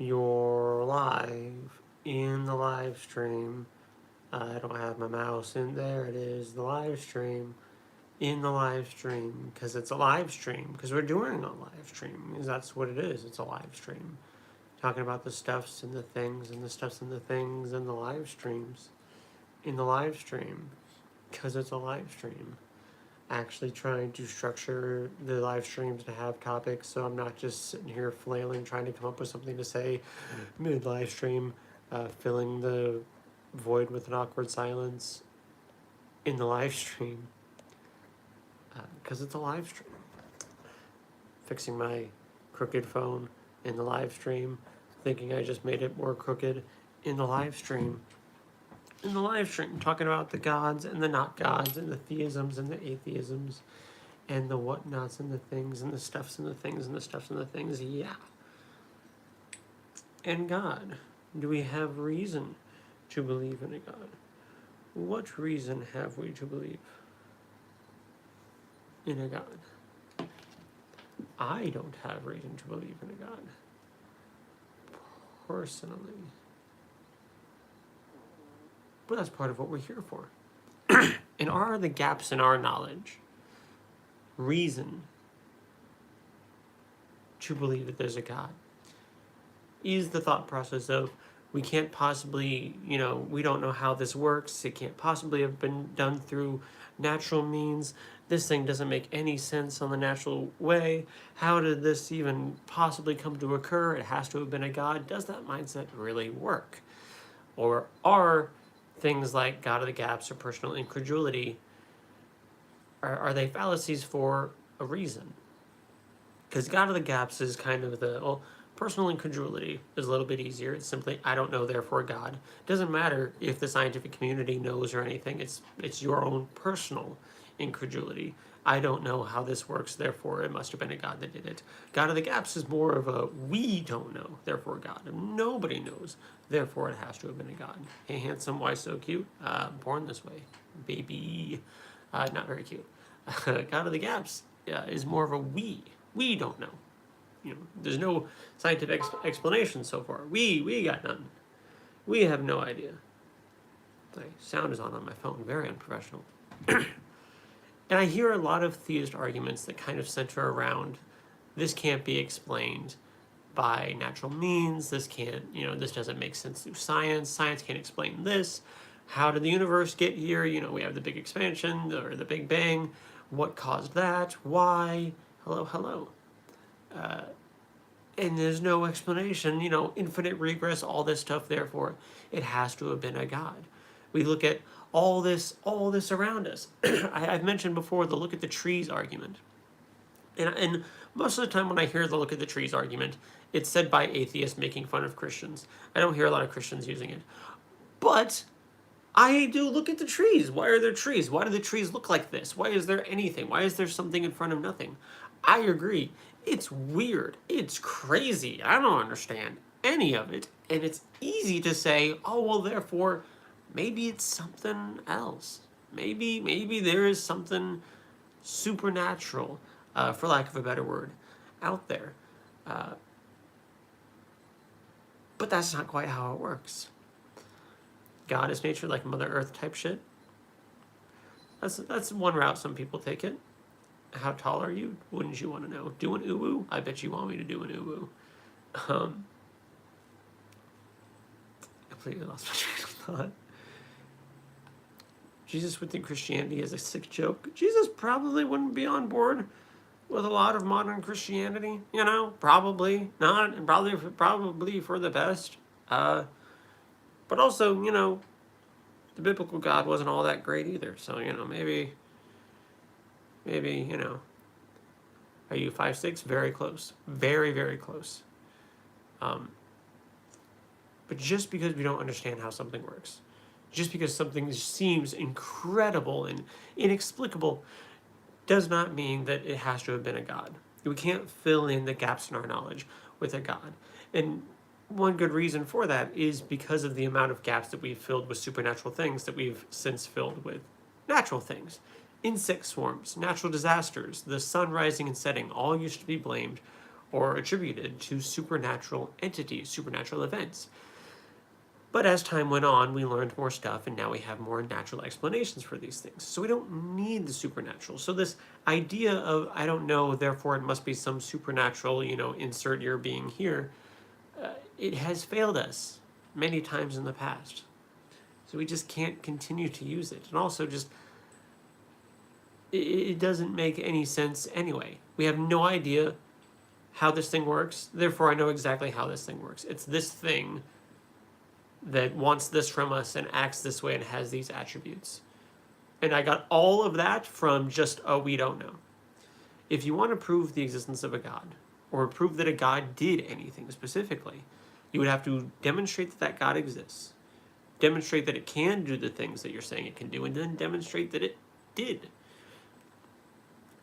You're live in the live stream. I don't have my mouse in there. It is the live stream in the live stream because it's a live stream because we're doing a live stream because that's what it is. It's a live stream talking about the stuffs and the things and the stuffs and the things and the live streams in the live stream because it's a live stream. Actually trying to structure the live streams to have topics so I'm not just sitting here flailing trying to come up with something to say mid live stream, filling the void with an awkward silence in the live stream because it's a live stream. Fixing my crooked phone in the live stream, thinking I just made it more crooked in the live stream. In the live stream, talking about the gods and the not gods and the theisms and the atheisms and the whatnots and the things and the stuffs and the things and the stuffs and the things, yeah. And God, do we have reason to believe in a God? What reason have we to believe in a God? I don't have reason to believe in a God, personally. But that's part of what we're here for. And are the gaps in our knowledge reason to believe that there's a God? Is the thought process of we can't possibly, we don't know how this works, it can't possibly have been done through natural means, this thing doesn't make any sense on the natural way, how did this even possibly come to occur, it has to have been a God, does that mindset really work? Or are things like God of the gaps or personal incredulity, are they fallacies for a reason? Because God of the gaps is kind of personal incredulity is a little bit easier. It's simply, I don't know, therefore God. It doesn't matter if the scientific community knows or anything. It's your own personal incredulity. I don't know how this works, therefore it must have been a God that did it. God of the gaps is more of a, we don't know, therefore God. Nobody knows, therefore it has to have been a God. Hey, handsome, why so cute? Born this way, baby. Not very cute. God of the gaps is more of a we. We don't know. There's no scientific explanation so far. We got none. We have no idea. My sound is on my phone. Very unprofessional. And I hear a lot of theist arguments that kind of center around this can't be explained by natural means. This can't, this doesn't make sense through science. Science can't explain this. How did the universe get here? We have the big expansion or the Big Bang. What caused that? Why? Hello. And there's no explanation, infinite regress, all this stuff, therefore it has to have been a God. We look at all this around us. I've mentioned before the look at the trees argument. And most of the time when I hear the look at the trees argument, it's said by atheists making fun of Christians. I don't hear a lot of Christians using it. But I do look at the trees. Why are there trees? Why do the trees look like this? Why is there anything? Why is there something in front of nothing? I agree. It's weird. It's crazy. I don't understand any of it. And it's easy to say, oh, well, therefore, maybe it's something else. Maybe there is something supernatural, for lack of a better word, out there. But that's not quite how it works. God is nature, like Mother Earth type shit. That's one route some people take it. How tall are you? Wouldn't you want to know? Do an uwu? I bet you want me to do an uwu. Completely lost my train of thought. Jesus would think Christianity is a sick joke. Jesus probably wouldn't be on board with a lot of modern Christianity. Probably not, and probably for the best. But also, the biblical God wasn't all that great either. So, maybe, are you 5'6"? Very close. Very, very close. But just because we don't understand how something works, just because something seems incredible and inexplicable, does not mean that it has to have been a God. We can't fill in the gaps in our knowledge with a God. And one good reason for that is because of the amount of gaps that we've filled with supernatural things that we've since filled with natural things. Insect swarms, natural disasters, the sun rising and setting all used to be blamed or attributed to supernatural entities, supernatural events. But as time went on, we learned more stuff, and now we have more natural explanations for these things. So we don't need the supernatural. So this idea of, I don't know, therefore it must be some supernatural, insert your being here, it has failed us many times in the past. So we just can't continue to use it. And also just, it doesn't make any sense anyway. We have no idea how this thing works, therefore I know exactly how this thing works. It's this thing that wants this from us and acts this way and has these attributes. And I got all of that from just, we don't know. If you want to prove the existence of a God, or prove that a God did anything specifically, you would have to demonstrate that that God exists, demonstrate that it can do the things that you're saying it can do, and then demonstrate that it did.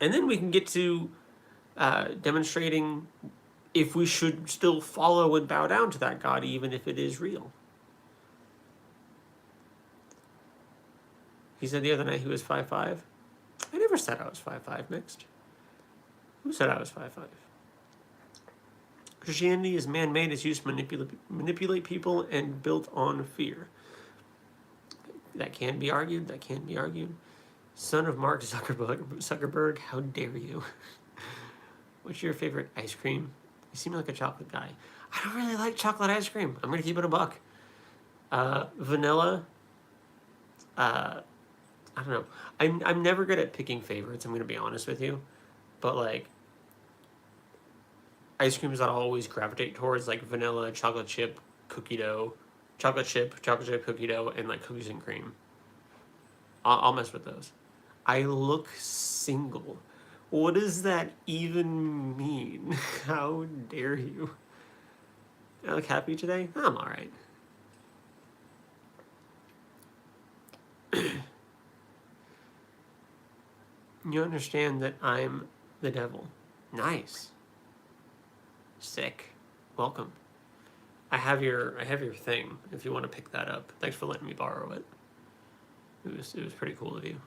And then we can get to demonstrating if we should still follow and bow down to that God, even if it is real. He said the other night he was 5'5". I never said I was 5'5", mixed. Who said I was 5'5"? Christianity is man-made. It's used to manipulate people and built on fear. That can be argued. That can be argued. Son of Mark Zuckerberg, how dare you? What's your favorite ice cream? You seem like a chocolate guy. I don't really like chocolate ice cream. I'm going to keep it a buck. Vanilla. I don't know. I'm never good at picking favorites, I'm going to be honest with you. But, like, ice creams that I always gravitate towards, like vanilla, chocolate chip, cookie dough, chocolate chip, cookie dough, and, like, cookies and cream. I'll mess with those. I look single. What does that even mean? How dare you? I look happy today? I'm alright. You understand that I'm the devil. Nice. Sick. Welcome. I have your thing if you want to pick that up. Thanks for letting me borrow it. It was pretty cool of you.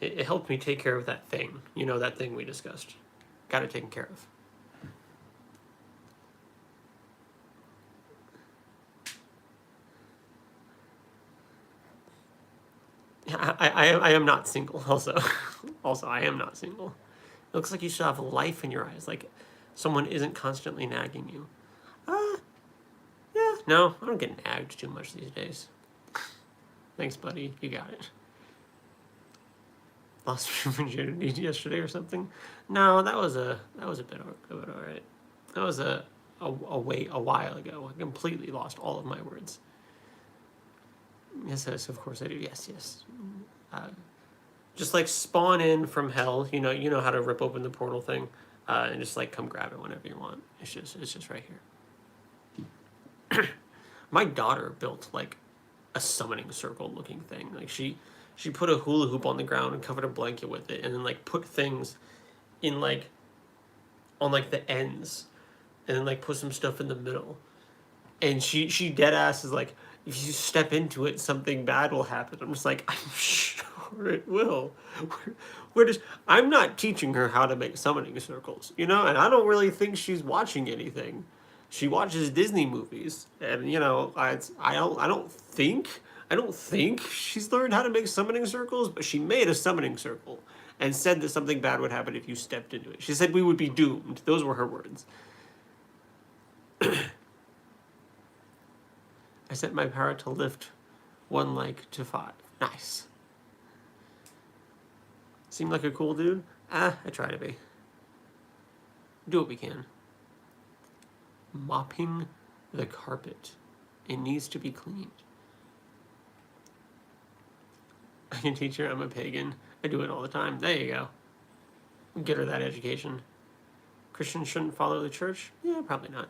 It helped me take care of that thing. That thing we discussed. Got it taken care of. I am not single, also. Also, I am not single. It looks like you still have life in your eyes, like someone isn't constantly nagging you. Yeah, no, I don't get nagged too much these days. Thanks, buddy, you got it. Lost virginity yesterday or something? No, that was a bit alright. That was a while ago. I completely lost all of my words. Yes, of course I do. Yes. Just like spawn in from hell. You know how to rip open the portal thing, and just like come grab it whenever you want. It's just right here. My daughter built like a summoning circle looking thing. Like she put a hula hoop on the ground and covered a blanket with it, and then like put things in like on like the ends, and then like put some stuff in the middle. And she dead ass is like, if you step into it, something bad will happen. I'm just like, I'm sure it will. I'm not teaching her how to make summoning circles, and I don't really think she's watching anything. She watches Disney movies, and I don't think she's learned how to make summoning circles, but she made a summoning circle and said that something bad would happen if you stepped into it. She said we would be doomed. Those were her words. I set my power to lift one leg to 5. Nice. Seem like a cool dude? I try to be. Do what we can. Mopping the carpet. It needs to be cleaned. I can teach her I'm a pagan. I do it all the time. There you go. Get her that education. Christians shouldn't follow the church? Yeah, probably not.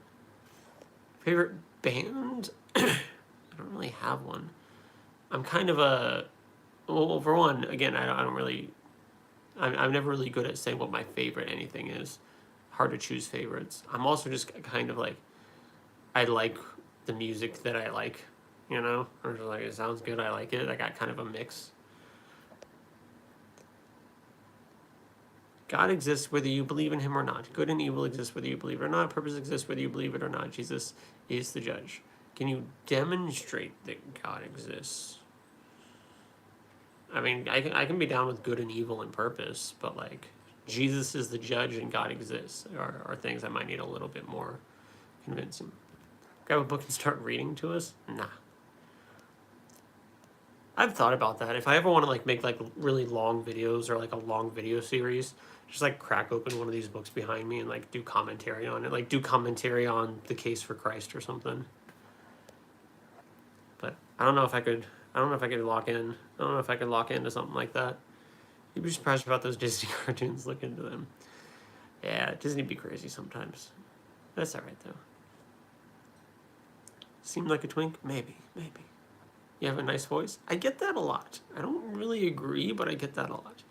Favorite band? I don't really have one. I'm kind of a... Well, for one, again, I don't really... I'm never really good at saying what my favorite anything is. Hard to choose favorites. I'm also just kind of like... I like the music that I like, Or just like, it sounds good, I like it. I got kind of a mix. God exists whether you believe in him or not. Good and evil exist whether you believe it or not. Purpose exists whether you believe it or not. Jesus is the judge. Can you demonstrate that God exists? I mean, I can be down with good and evil and purpose, but like Jesus is the judge and God exists are things I might need a little bit more convincing. Grab a book and start reading to us? Nah. I've thought about that. If I ever want to like make like really long videos or like a long video series, just like crack open one of these books behind me and like do commentary on it, like do commentary on the case for Christ or something. But I don't know if I could. I don't know if I could lock in. I don't know if I could lock into something like that. You'd be surprised about those Disney cartoons. Look into them. Yeah, Disney be crazy sometimes. That's all right though. Seem like a twink? Maybe, maybe. You have a nice voice? I get that a lot. I don't really agree, but I get that a lot.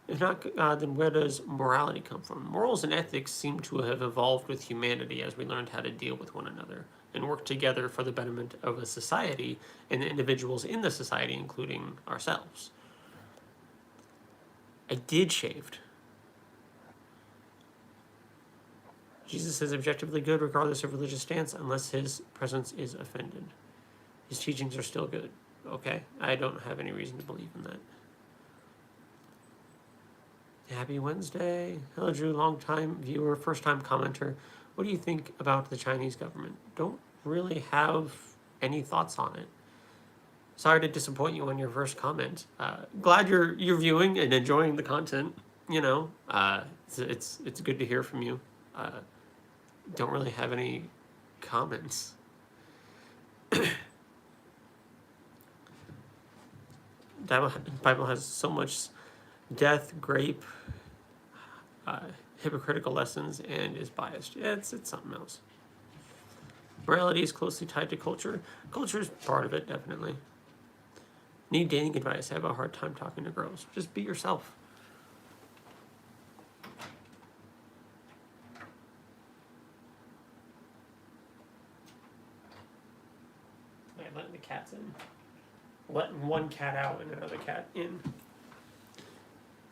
If not, then where does morality come from? Morals and ethics seem to have evolved with humanity as we learned how to deal with one another and work together for the betterment of a society and the individuals in the society, including ourselves. I did shaved. Jesus is objectively good regardless of religious stance unless his presence is offended. His teachings are still good. Okay, I don't have any reason to believe in that. Happy Wednesday. Hello, Drew, long-time viewer, first-time commenter. What do you think about the Chinese government? Don't really have any thoughts on it. Sorry to disappoint you on your first comment. Glad you're viewing and enjoying the content. You know, it's good to hear from you. Don't really have any comments. Bible has so much death, grape, hypocritical lessons, and is biased. Yeah, it's something else. Morality is closely tied to culture. Culture is part of it, definitely. Need dating advice. I have a hard time talking to girls. Just be yourself. I'm letting the cats in. Letting one cat out and another cat in.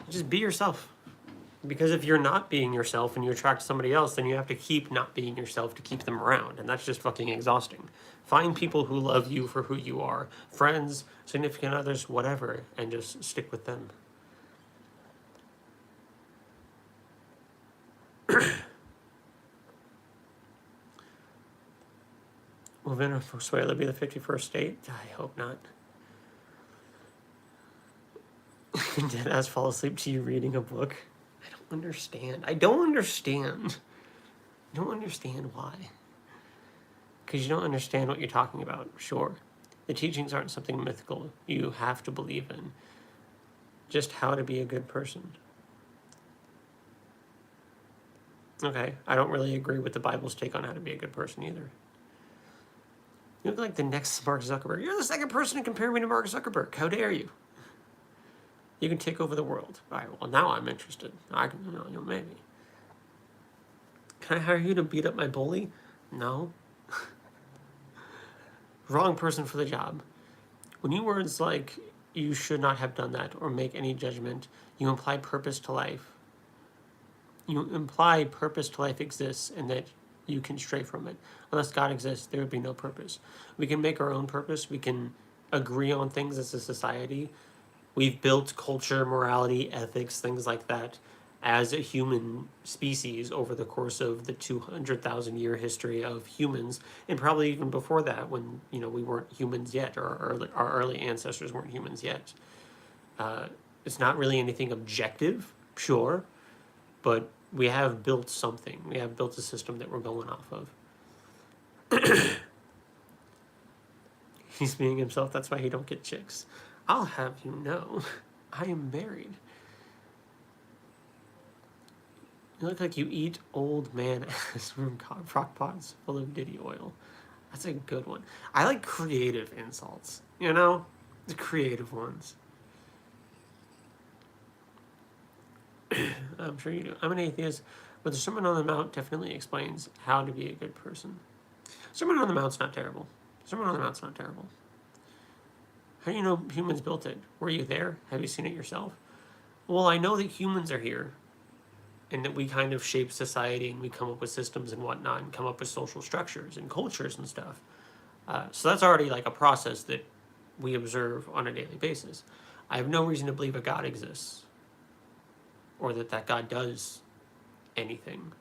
Just be yourself. Because if you're not being yourself and you attract somebody else, then you have to keep not being yourself to keep them around. And that's just fucking exhausting. Find people who love you for who you are. Friends, significant others, whatever. And just stick with them. Will Venezuela be the 51st state? I hope not. Deadass fall asleep to you reading a book? I don't understand. I don't understand why. Because you don't understand what you're talking about, sure. The teachings aren't something mythical you have to believe in. Just how to be a good person. Okay, I don't really agree with the Bible's take on how to be a good person either. You look like the next Mark Zuckerberg. You're the second person to compare me to Mark Zuckerberg. How dare you? You can take over the world. All right, well, now I'm interested. I can, maybe. Can I hire you to beat up my bully? No. Wrong person for the job. When you words like, you should not have done that, or make any judgment, you imply purpose to life. You imply purpose to life exists and that you can stray from it. Unless God exists, there would be no purpose. We can make our own purpose. We can agree on things as a society. We've built culture, morality, ethics, things like that as a human species over the course of the 200,000 year history of humans, and probably even before that when we weren't humans yet, or our early ancestors weren't humans yet. It's not really anything objective, sure, but we have built something. We have built a system that we're going off of. He's being himself, that's why he don't get chicks. I'll have you know, I am married. You look like you eat old man ass from crock pots full of Diddy oil. That's a good one. I like creative insults, the creative ones. I'm sure you do. I'm an atheist, but the Sermon on the Mount definitely explains how to be a good person. Sermon on the Mount's not terrible. Sermon on the Mount's not terrible. How do you know humans built it? Were you there? Have you seen it yourself? Well, I know that humans are here. and that we kind of shape society and we come up with systems and whatnot and come up with social structures and cultures and stuff. So that's already like a process that we observe on a daily basis. I have no reason to believe a God exists or that God does anything.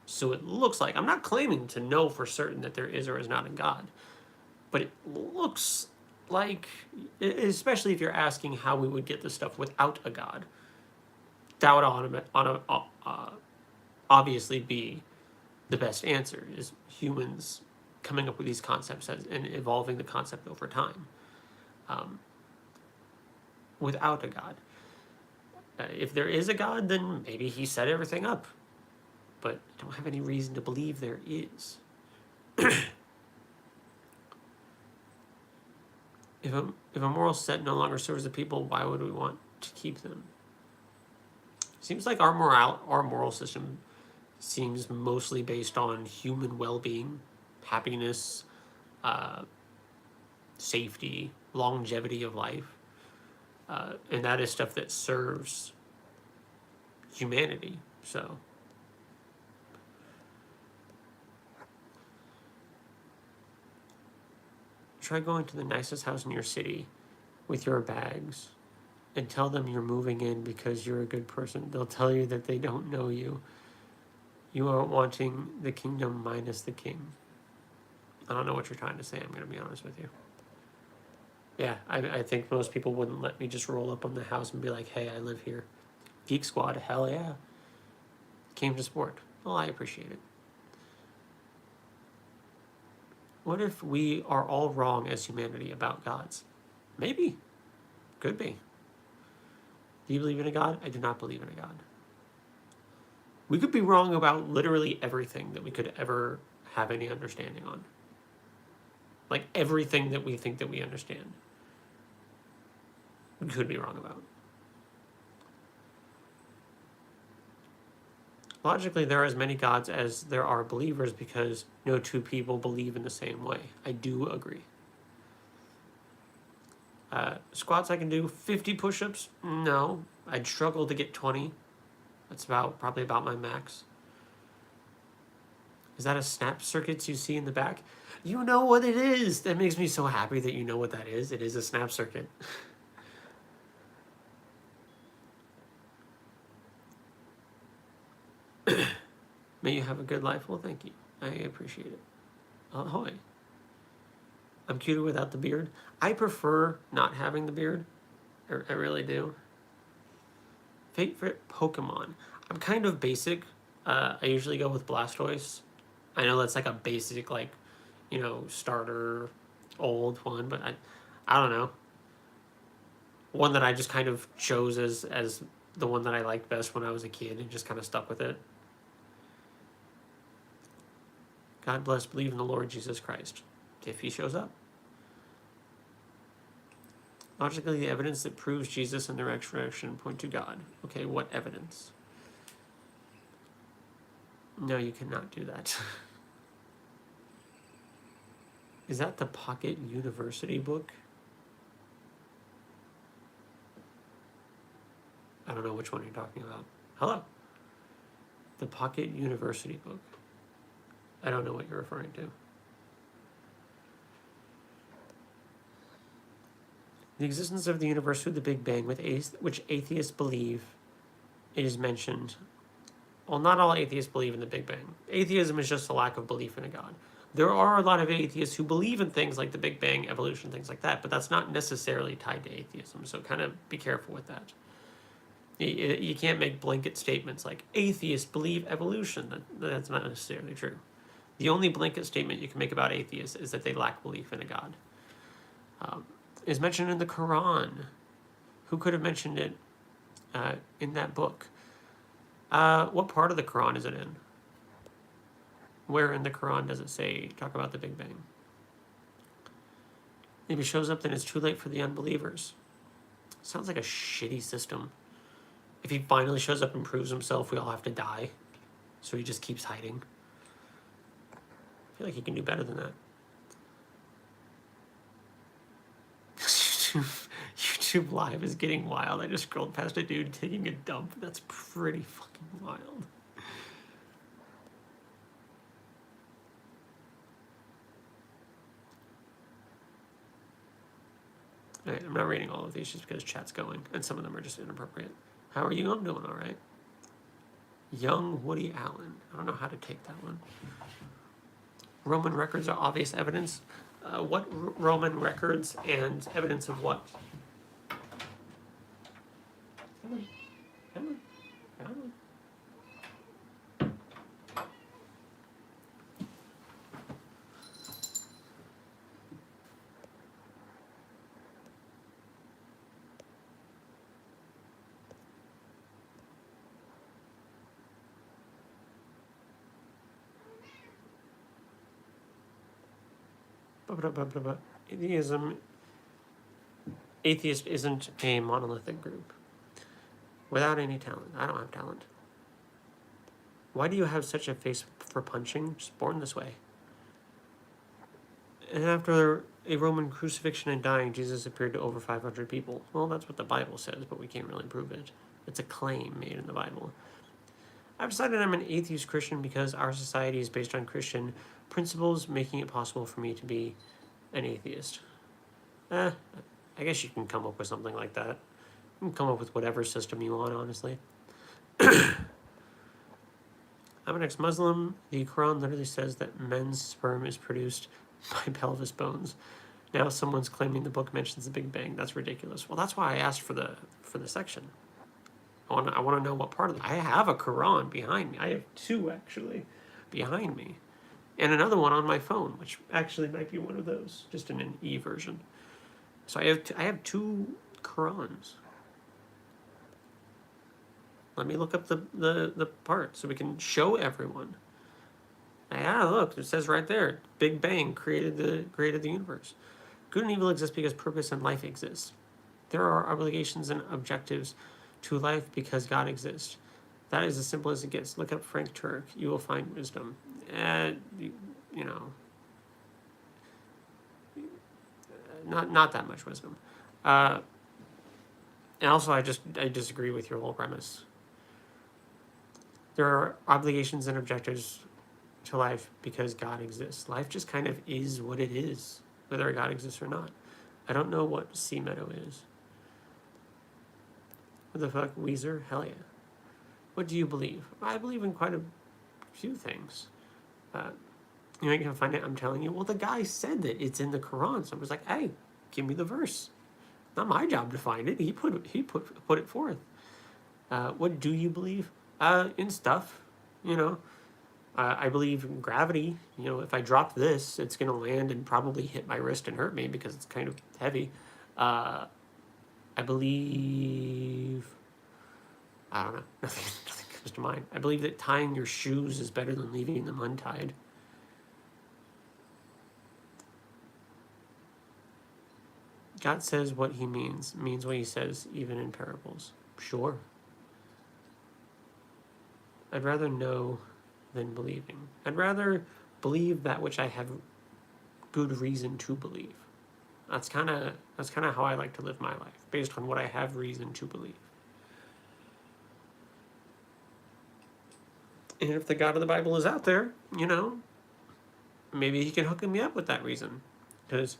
So it looks like, I'm not claiming to know for certain that there is or is not a God, but it looks like, especially if you're asking how we would get this stuff without a God, that would obviously be the best answer, is humans coming up with these concepts and evolving the concept over time without a God. If there is a God, then maybe he set everything up, but I don't have any reason to believe there is. If a moral set no longer serves the people, why would we want to keep them? Seems like our moral system seems mostly based on human well-being, happiness, safety, longevity of life, and that is stuff that serves humanity. So try going to the nicest house in your city with your bags and tell them you're moving in because you're a good person. They'll tell you that they don't know you. You are wanting the kingdom minus the king. I don't know what you're trying to say, I'm going to be honest with you. Yeah, I think most people wouldn't let me just roll up on the house and be like, hey, I live here. Geek Squad, hell yeah. Came to support. Well, I appreciate it. What if we are all wrong as humanity about gods? Maybe. Could be. Do you believe in a God? I do not believe in a God. We could be wrong about literally everything that we could ever have any understanding on. Like everything that we think that we understand, we could be wrong about. Logically, there are as many gods as there are believers because no two people believe in the same way. I do agree. Squats, I can do 50 push-ups? No. I'd struggle to get 20. That's probably about my max. Is that a snap circuits you see in the back? You know what it is! That makes me so happy that you know what that is. It is a snap circuit. May you have a good life. Well, thank you. I appreciate it. Ahoy. I'm cuter without the beard. I prefer not having the beard. I really do. Favorite Pokemon. I'm kind of basic. I usually go with Blastoise. I know that's like a basic, like, you know, starter old one, but I don't know. One that I just kind of chose as the one that I liked best when I was a kid and just kind of stuck with it. God bless, believe in the Lord Jesus Christ. If he shows up. Logically, the evidence that proves Jesus and the resurrection point to God. Okay, what evidence? No, you cannot do that. Is that the Pocket University book? I don't know which one you're talking about. Hello? The Pocket University book. I don't know what you're referring to. The existence of the universe through the Big Bang, which atheists believe, it is mentioned. Well, not all atheists believe in the Big Bang. Atheism is just a lack of belief in a God. There are a lot of atheists who believe in things like the Big Bang, evolution, things like that, but that's not necessarily tied to atheism, so kind of be careful with that. You can't make blanket statements like, atheists believe evolution. That's not necessarily true. The only blanket statement you can make about atheists is that they lack belief in a God. Is mentioned in the Quran. Who could have mentioned it in that book? What part of the Quran is it in? Where in the Quran does it say, talk about the Big Bang? Maybe shows up, then it's too late for the unbelievers. Sounds like a shitty system. If he finally shows up and proves himself, we all have to die. So he just keeps hiding. I feel like he can do better than that. You YouTube Live is getting wild. I just scrolled past a dude taking a dump. That's pretty fucking wild. Alright, I'm not reading all of these just because chat's going, and some of them are just inappropriate. How are you? I'm doing alright. Young Woody Allen. I don't know how to take that one. Roman records are obvious evidence. What Roman records and evidence of what? Come on. Come on. Come on. Atheist isn't a monolithic group. Without any talent. I don't have talent. Why do you have such a face for punching? Just born this way. And after a Roman crucifixion and dying, Jesus appeared to over 500 people. Well, that's what the Bible says, but we can't really prove it. It's a claim made in the Bible. I've decided I'm an atheist Christian because our society is based on Christian principles, making it possible for me to be an atheist. I guess you can come up with something like that. You can come up with whatever system you want, honestly. I'm an ex-Muslim. The Quran literally says that men's sperm is produced by pelvis bones. Now someone's claiming the book mentions the Big Bang. That's ridiculous. Well, that's why I asked for the section. I want to know what part of it. I have a Quran behind me. I have two, actually, behind me. And another one on my phone, which actually might be one of those, just in an e-version. So I have two Qurans. Let me look up the part so we can show everyone. Yeah, look, it says right there, Big Bang created the universe. Good and evil exist because purpose and life exist. There are obligations and objectives to life because God exists. That is as simple as it gets. Look up Frank Turk. You will find wisdom. Not that much wisdom. And also, I disagree with your whole premise. There are obligations and objectives to life because God exists. Life just kind of is what it is, whether God exists or not. I don't know what Sea Meadow is. What the fuck? Weezer? Hell yeah. What do you believe? I believe in quite a few things. You ain't gonna find it, I'm telling you. Well, the guy said that it's in the Quran, so I was like, hey, give me the verse. Not my job to find it. He put it forth. What do you believe? In stuff, I believe in gravity. If I drop this, it's gonna land and probably hit my wrist and hurt me because it's kind of heavy. I believe, I don't know, nothing comes to mind. I believe that tying your shoes is better than leaving them untied. God says what he means what he says, even in parables. Sure. I'd rather know than believing. I'd rather believe that which I have good reason to believe. That's kind of how I like to live my life, based on what I have reason to believe. And if the God of the Bible is out there, maybe he can hook me up with that reason. Because,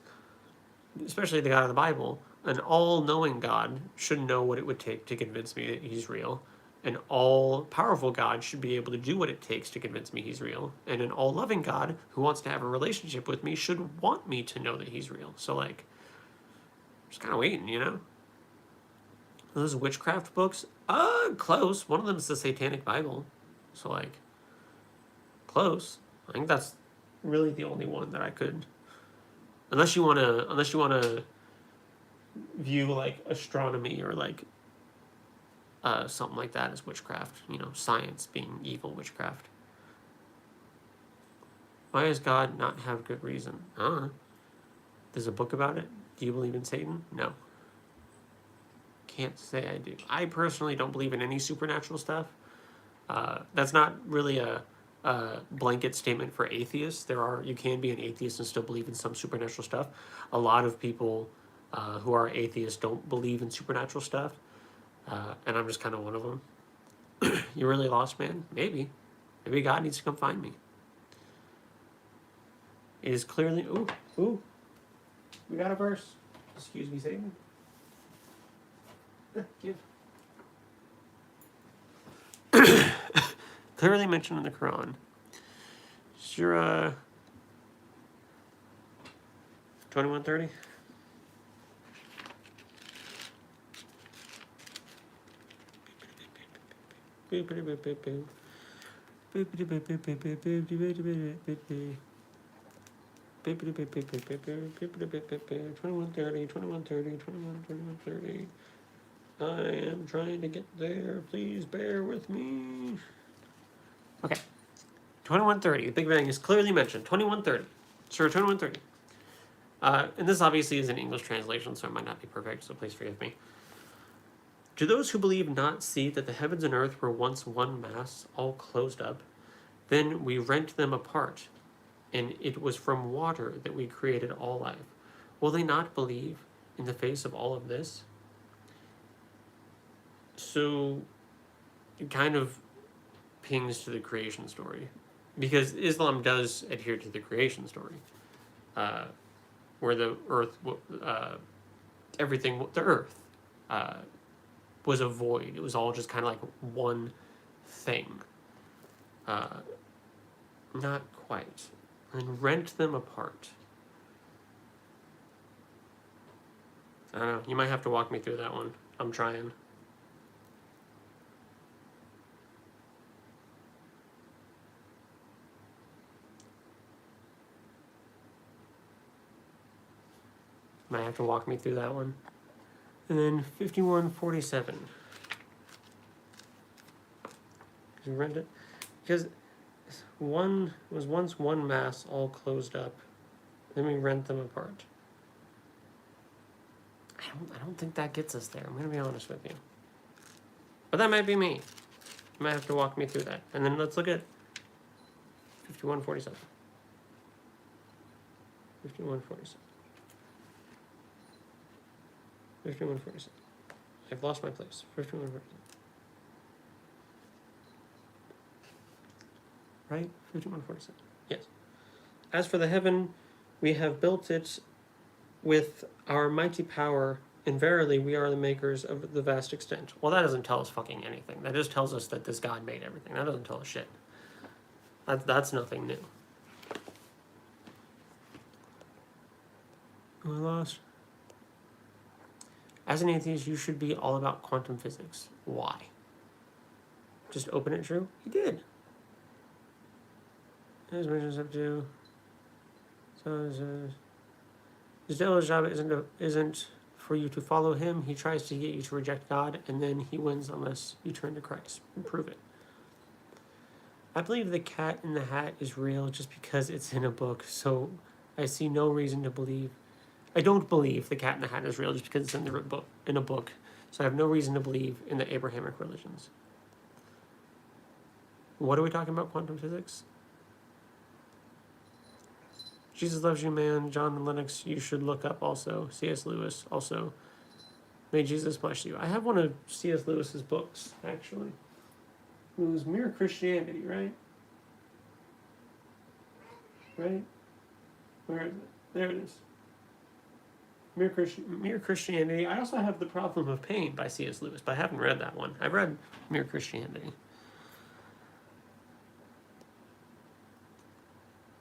especially the God of the Bible, an all-knowing God should know what it would take to convince me that he's real. An all-powerful God should be able to do what it takes to convince me he's real. And an all-loving God who wants to have a relationship with me should want me to know that he's real. So, just kind of waiting, Those witchcraft books? Close. One of them is the Satanic Bible. So, close. I think that's really the only one that I could... Unless you want to view, astronomy or, something like that as witchcraft. Science being evil witchcraft. Why does God not have good reason? I don't know. There's a book about it. Do you believe in Satan? No. Can't say I do. I personally don't believe in any supernatural stuff. That's not really a blanket statement for atheists. You can be an atheist and still believe in some supernatural stuff. A lot of people who are atheists don't believe in supernatural stuff, and I'm just kind of one of them. You really lost, man? Maybe. Maybe God needs to come find me. It is clearly... Ooh. We got a verse. Excuse me, Satan. Give. Clearly mentioned in the Quran. Surah 2130. I am trying to get there. Please bear with me. Okay. 2130. The Big Bang is clearly mentioned. 2130. Sure, 2130. And this obviously is an English translation, so it might not be perfect, so please forgive me. Do those who believe not see that the heavens and earth were once one mass, all closed up? Then we rent them apart, and it was from water that we created all life. Will they not believe in the face of all of this? So it kind of pings to the creation story, because Islam does adhere to the creation story, where the earth, everything, the earth was a void. It was all just kind of like one thing. Not quite. And rent them apart. I don't know. You might have to walk me through that one. I'm trying. Might have to walk me through that one. And then 5147. You rent it? Because one was once one mass all closed up. Then we rent them apart. I don't think that gets us there. I'm gonna be honest with you. But that might be me. You might have to walk me through that. And then let's look at 5147. 5147. 5147. I've lost my place. 5147. Right? 5147. Yes. As for the heaven, we have built it with our mighty power, and verily we are the makers of the vast extent. Well, that doesn't tell us fucking anything. That just tells us that this God made everything. That doesn't tell us shit. That's nothing new. Am I lost? As an atheist, you should be all about quantum physics. Why? Just open it true? He did. His missions up to. So his devil's job isn't for you to follow him. He tries to get you to reject God, and then he wins unless you turn to Christ and prove it. I believe the cat in the hat is real just because it's in a book, so I see no reason to believe. I don't believe the cat in the hat is real just because it's in a book, so I have no reason to believe in the Abrahamic religions. What are we talking about? Quantum physics? Jesus Loves You Man, John and Lennox, you should look up also. C.S. Lewis also. May Jesus bless you. I have one of C.S. Lewis's books, actually. It was Mere Christianity, right? Right? Where is it? There it is. Mere Christianity. I also have The Problem of Pain by C.S. Lewis, but I haven't read that one. I've read Mere Christianity.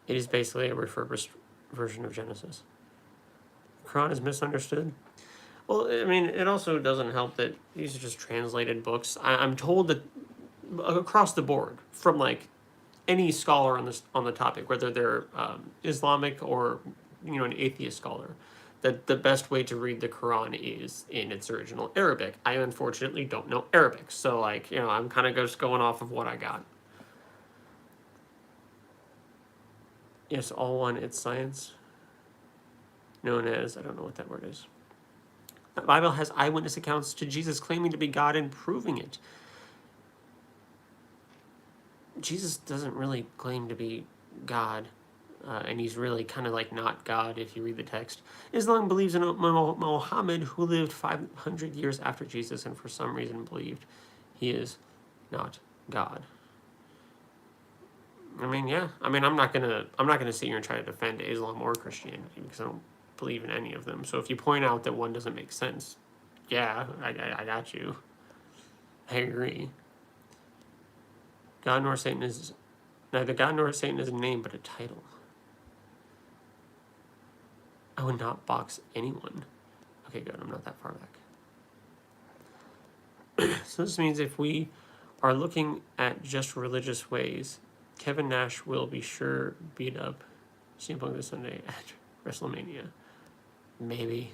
It is basically a refurbished version of Genesis. The Quran is misunderstood. Well, I mean, it also doesn't help that these are just translated books. I'm told that across the board, from like any scholar on the topic, whether they're Islamic or an atheist scholar, that the best way to read the Quran is in its original Arabic. I unfortunately don't know Arabic, so I'm kind of just going off of what I got. Yes, all one, it's science. Known as, I don't know what that word is. The Bible has eyewitness accounts to Jesus claiming to be God and proving it. Jesus doesn't really claim to be God. and he's really kind of like not God if you read the text. Islam believes in Muhammad, who lived 500 years after Jesus, and for some reason believed he is not God. I mean, yeah. I mean, I'm not gonna sit here and try to defend Islam or Christianity because I don't believe in any of them. So if you point out that one doesn't make sense, yeah, I got you. I agree. God nor Satan is neither God nor Satan is a name, but a title. I would not box anyone. Okay, good. I'm not that far back. So this means if we are looking at just religious ways, Kevin Nash will be sure beat up CM Punk this Sunday at WrestleMania. Maybe.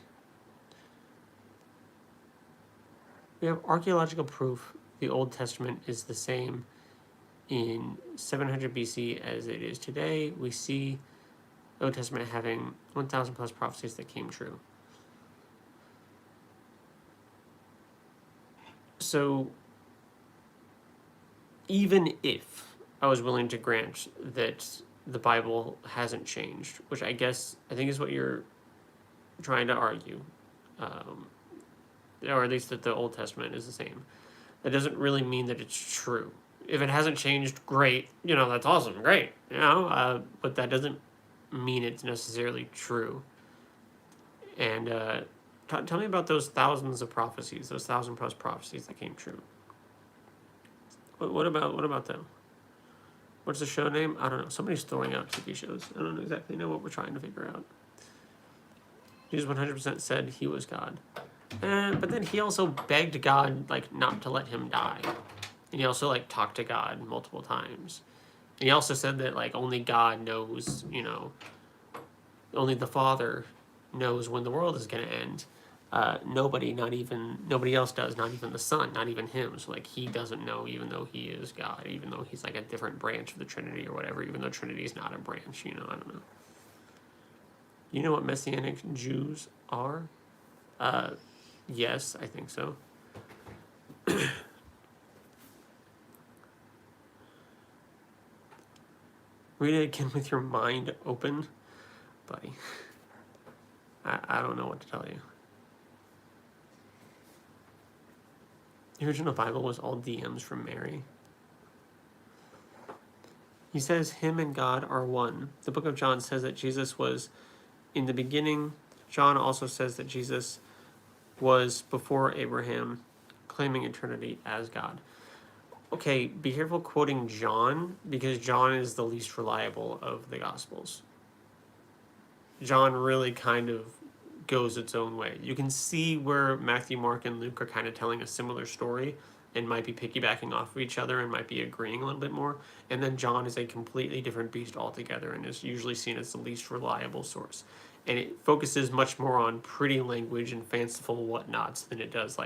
We have archaeological proof the Old Testament is the same in 700 BC as it is today. We see the Old Testament having 1,000 plus prophecies that came true. So even if I was willing to grant that the Bible hasn't changed, which I think is what you're trying to argue, or at least that the Old Testament is the same, that doesn't really mean that it's true. If it hasn't changed, great, that's awesome, great, but that doesn't mean it's necessarily true. And tell me about those thousands of prophecies, those 1,000 plus prophecies that came true. What about them? What's the show name? I don't know. Somebody's throwing out TV shows. I don't exactly know what we're trying to figure out. Jesus 100% said he was God. But then he also begged God, not to let him die. And he also, talked to God multiple times. And he also said that, only God knows, only the Father knows when the world is going to end. Nobody else does, not even the Son, not even him. So, he doesn't know, even though he is God, even though he's, a different branch of the Trinity or whatever, even though Trinity is not a branch, I don't know. You know what Messianic Jews are? Yes, I think so. Read it again with your mind open, buddy. I don't know what to tell you. The original Bible was all DMs from Mary. He says him and God are one. The book of John says that Jesus was in the beginning. John also says that Jesus was before Abraham, claiming eternity as God. Okay, be careful quoting John, because John is the least reliable of the Gospels. John really kind of goes its own way. You can see where Matthew, Mark, and Luke are kind of telling a similar story and might be piggybacking off of each other and might be agreeing a little bit more. And then John is a completely different beast altogether and is usually seen as the least reliable source. And it focuses much more on pretty language and fanciful whatnots than it does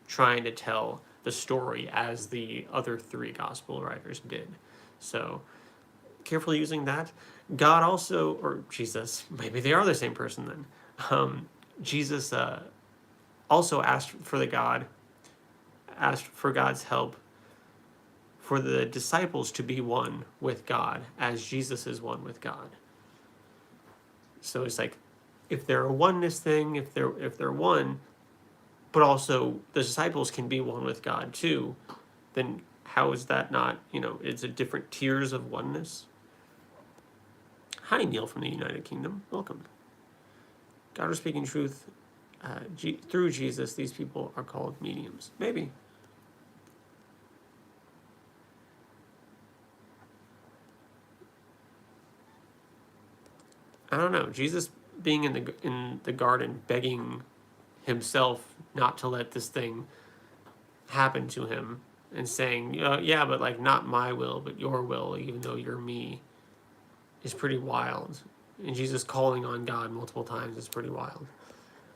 trying to tell the story as the other three gospel writers did. So careful using that. God also, or Jesus, maybe they are the same person then. Jesus also asked for God's help for the disciples to be one with God as Jesus is one with God. So it's if they're a oneness thing, if they're one, but also the disciples can be one with God too, then how is that not, it's a different tiers of oneness? Hi, Neil from the United Kingdom. Welcome. God is speaking truth through Jesus. These people are called mediums. Maybe. I don't know. Jesus being in the garden begging himself not to let this thing happen to him and saying, yeah, but not my will, but your will, even though you're me, is pretty wild. And Jesus calling on God multiple times is pretty wild.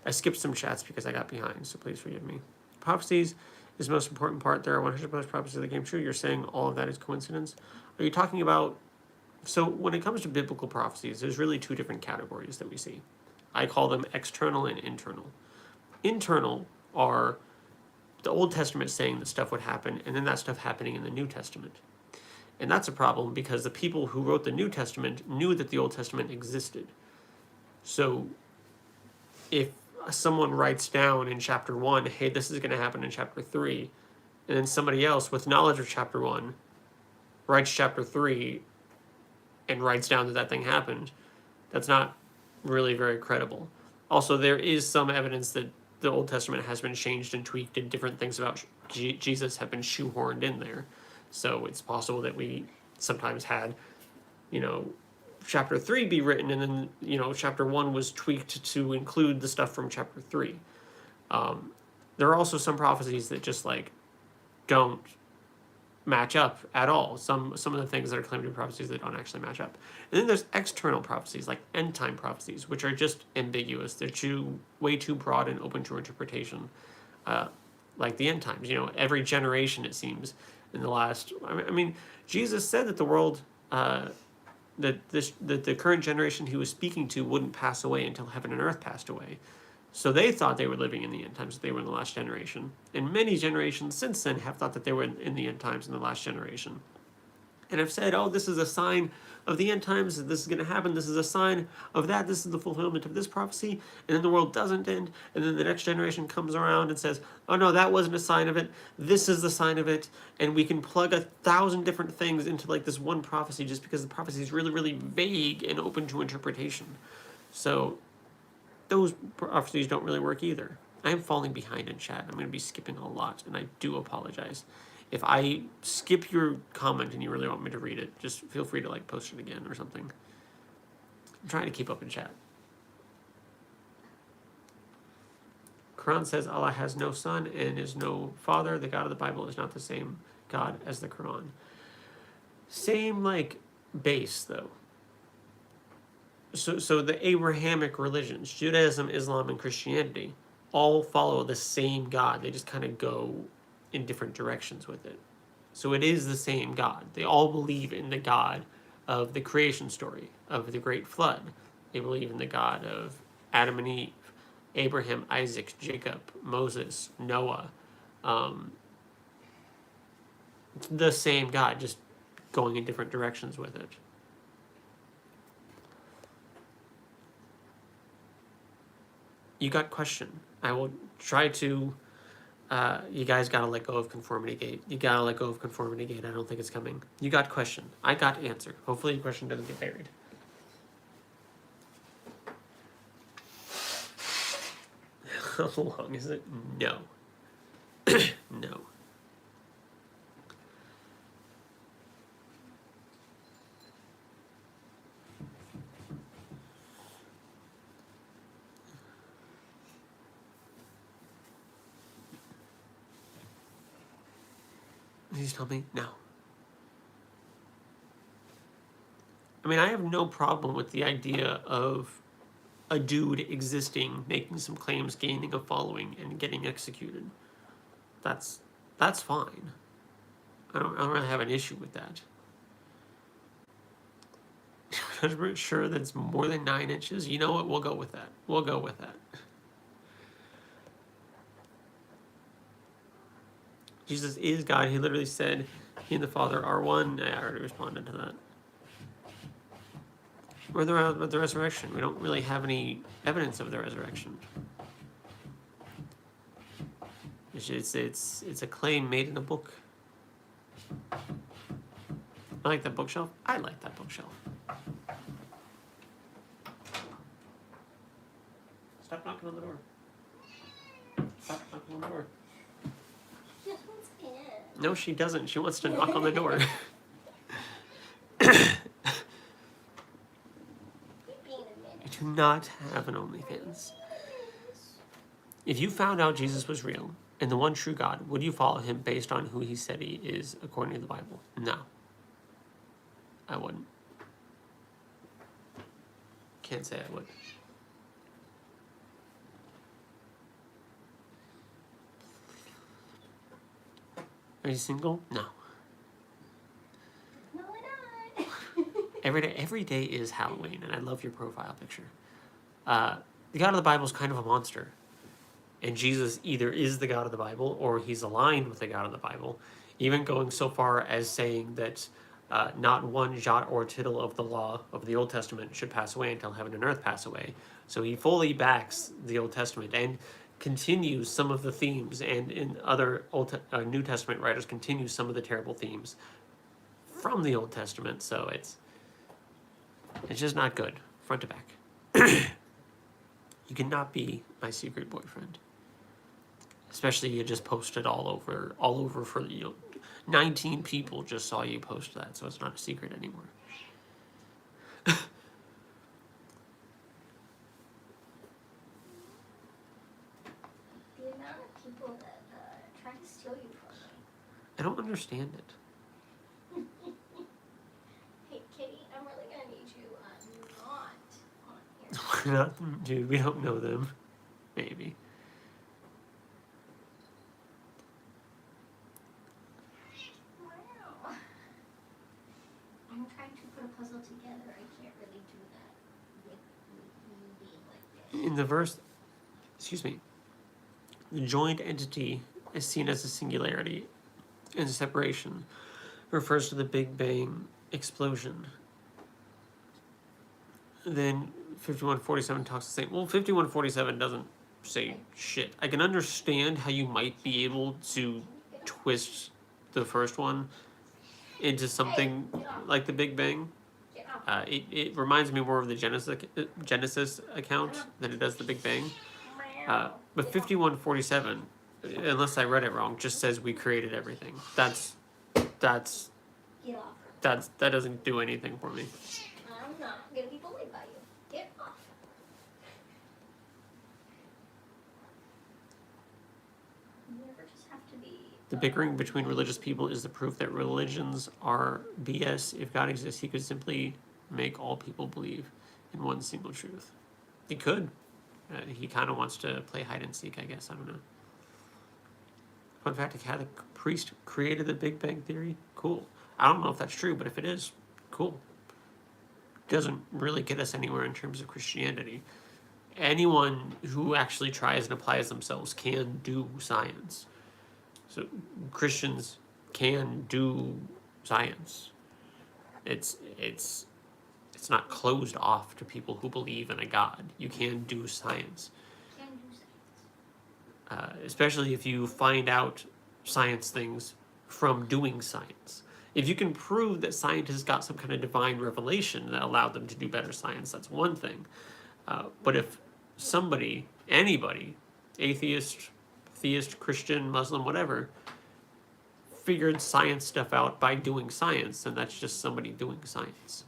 I skipped some chats because I got behind, so please forgive me. Prophecies is the most important part. There are 100 plus prophecies that came true. You're saying all of that is coincidence? Are you talking about... So when it comes to biblical prophecies, there's really two different categories that we see. I call them external and internal. Internal are the Old Testament saying that stuff would happen, and then that stuff happening in the New Testament. And that's a problem because the people who wrote the New Testament knew that the Old Testament existed. So if someone writes down in chapter 1, hey, this is going to happen in chapter 3, and then somebody else with knowledge of chapter 1 writes chapter 3 and writes down that that thing happened, that's not really very credible. Also, there is some evidence that the Old Testament has been changed and tweaked, and different things about Jesus have been shoehorned in there. So it's possible that we sometimes had, chapter 3 be written, and then, chapter 1 was tweaked to include the stuff from chapter 3. There are also some prophecies that just, don't match up at all. Some of the things that are claimed to be prophecies that don't actually match up. And then there's external prophecies, like end time prophecies, which are just ambiguous. They're way too broad and open to interpretation. Like the end times, every generation, it seems, in the last, Jesus said that the world, that the current generation he was speaking to wouldn't pass away until heaven and earth passed away. So they thought they were living in the end times, that they were in the last generation. And many generations since then have thought that they were in the end times in the last generation. And have said, oh, this is a sign of the end times, this is going to happen, this is a sign of that, this is the fulfillment of this prophecy, and then the world doesn't end, and then the next generation comes around and says, oh no, that wasn't a sign of it, this is the sign of it, and we can plug 1,000 different things into this one prophecy just because the prophecy is really, really vague and open to interpretation. So those prophecies don't really work either. I am falling behind in chat. I'm going to be skipping a lot, and I do apologize. If I skip your comment and you really want me to read it, just feel free to post it again or something. I'm trying to keep up in chat. Quran says Allah has no son and is no father. The God of the Bible is not the same God as the Quran. Same base though. So the Abrahamic religions, Judaism, Islam, and Christianity, all follow the same God. They just kind of go in different directions with it. So it is the same God. They all believe in the God of the creation story, of the great flood. They believe in the God of Adam and Eve, Abraham, Isaac, Jacob, Moses, Noah. The same God, just going in different directions with it. You got question. I will try to... you guys gotta let go of conformity gate. You gotta let go of conformity gate. I don't think it's coming. You got question. I got answer. Hopefully your question doesn't get buried. How long is it? No. No. Please tell me no. I have no problem with the idea of a dude existing, making some claims, gaining a following, and getting executed. That's fine. I don't really have an issue with that. I'm sure that's more than 9 inches. You know what? We'll go with that. We'll go with that. Jesus is God. He literally said, he and the Father are one. I already responded to that. Or the resurrection. We don't really have any evidence of the resurrection. It's a claim made in a book. I like that bookshelf. I like that bookshelf. Stop knocking on the door. Stop knocking on the door. No, she doesn't. She wants to knock on the door. I do not have an OnlyFans. If you found out Jesus was real and the one true God, would you follow him based on who he said he is according to the Bible? No. I wouldn't. Can't say I would. Are you single? No. No, we're not. Every day is Halloween, and I love your profile picture. The God of the Bible is kind of a monster. And Jesus either is the God of the Bible or he's aligned with the God of the Bible, even going so far as saying that not one jot or tittle of the law of the Old Testament should pass away until heaven and earth pass away. So he fully backs the Old Testament and continues some of the themes, and in other New Testament writers continue some of the terrible themes from the Old Testament. So it's just not good, front to back. You cannot be my secret boyfriend, especially you just posted all over for 19 people just saw you post that, so it's not a secret anymore. The amount of people that try to steal you from me. I don't understand it. Hey, Kitty, I'm really gonna need you not on here. Why not? Dude, we don't know them. Maybe. Wow. I'm trying to put a puzzle together. I can't really do that with me being like this. In the verse, excuse me, the joined entity is seen as a singularity, and separation refers to the Big Bang explosion. Then 5147 talks the same. Well, 5147 doesn't say shit. I can understand how you might be able to twist the first one into something like the Big Bang. Get off. It reminds me more of the Genesis account than it does the Big Bang. But 5147, unless I read it wrong, just says we created everything. That Get off. doesn't do anything for me. I'm not gonna be bullied by you. Get off. You ever just have to be. The bickering between religious people is the proof that religions are BS. If God exists, he could simply make all people believe in one single truth. He could. He kind of wants to play hide and seek, I guess. I don't know. Fun fact, a Catholic priest created the Big Bang Theory. Cool. I don't know if that's true, but if it is, cool. Doesn't really get us anywhere in terms of Christianity. Anyone who actually tries and applies themselves can do science. So Christians can do science. It's not closed off to people who believe in a God. You can do science. Can do science. Especially if you find out science things from doing science. If you can prove that scientists got some kind of divine revelation that allowed them to do better science, that's one thing. But if somebody, anybody, atheist, theist, Christian, Muslim, whatever, figured science stuff out by doing science, then that's just somebody doing science.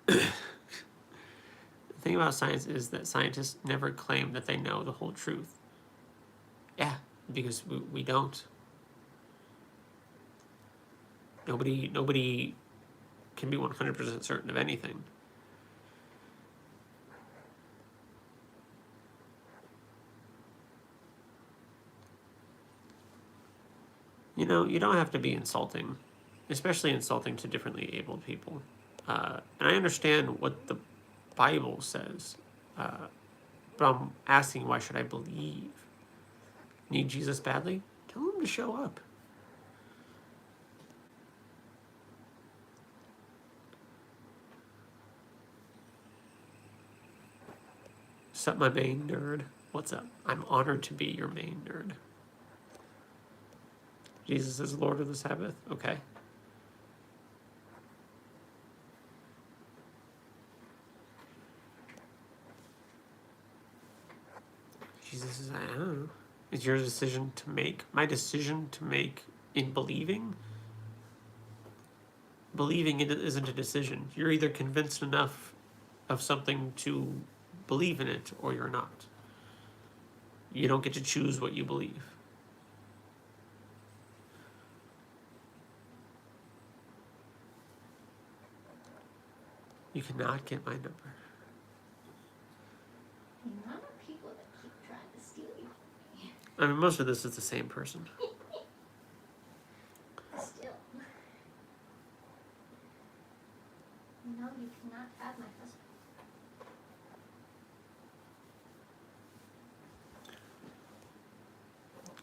The thing about science is that scientists never claim that they know the whole truth. Yeah, because we don't. Nobody can be 100% certain of anything. You know, you don't have to be insulting, especially insulting to differently abled people. And I understand what the Bible says, but I'm asking, why should I believe? Need Jesus badly? Tell him to show up. Sup, my main nerd? What's up? I'm honored to be your main nerd. Jesus is Lord of the Sabbath? Okay. Jesus is, I don't know. It's your decision to make. My decision to make in believing? Believing it isn't a decision. You're either convinced enough of something to believe in it, or you're not. You don't get to choose what you believe. You cannot get my number. The amount of people that keep trying to steal you from me. I mean, most of this is the same person. Still. No, you cannot have my husband.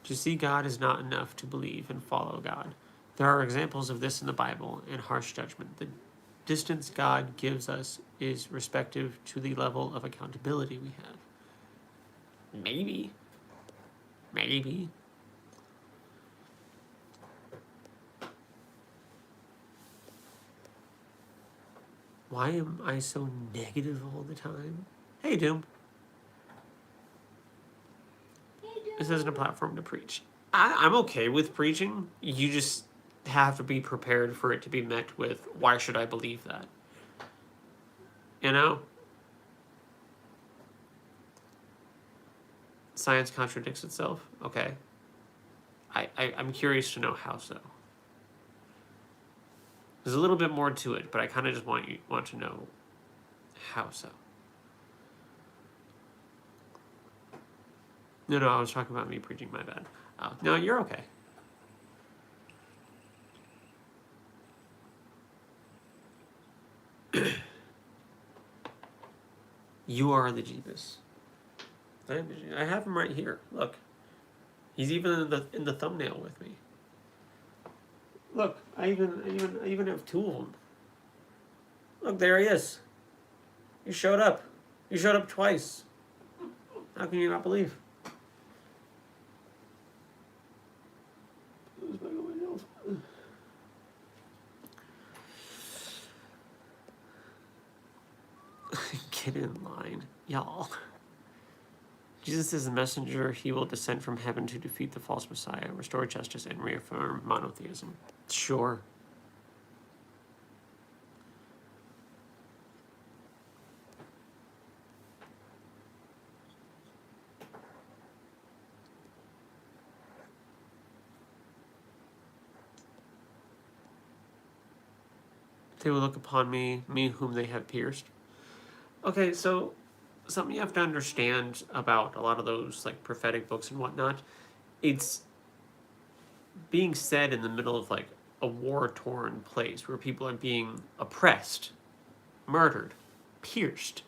To see God is not enough to believe and follow God. There are examples of this in the Bible and harsh judgment. The distance God gives us is respective to the level of accountability we have. Maybe. Maybe. Why am I so negative all the time? Hey, Doom. This isn't a platform to preach. I'm okay with preaching. You just have to be prepared for it to be met with, why should I believe that? You know? Science contradicts itself? Okay. I'm curious to know how so. There's a little bit more to it, but I kind of just want to know how so. No, I was talking about me preaching, my bad. No, you're okay. You are the Jeebus. I have him right here. Look. He's even in the thumbnail with me. Look, I even have two of them. Look, there he is. You showed up. You showed up twice. How can you not believe? Get in line, y'all. Jesus is a messenger. He will descend from heaven to defeat the false Messiah, restore justice, and reaffirm monotheism. Sure. They will look upon me whom they have pierced. Okay, so something you have to understand about a lot of those like prophetic books and whatnot, it's being said in the middle of like a war-torn place where people are being oppressed, murdered, pierced,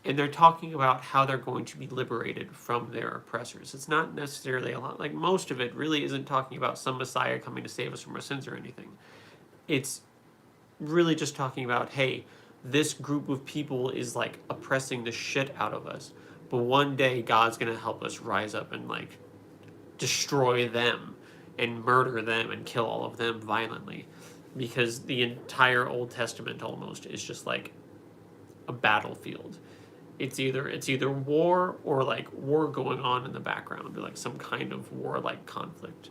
and they're talking about how they're going to be liberated from their oppressors. It's not necessarily a lot, like most of it really isn't talking about some Messiah coming to save us from our sins or anything. It's really just talking about, hey, this group of people is like oppressing the shit out of us, but one day God's gonna help us rise up and like destroy them and murder them and kill all of them violently, because the entire Old Testament almost is just like a battlefield. It's either war or like war going on in the background, or like some kind of war-like conflict.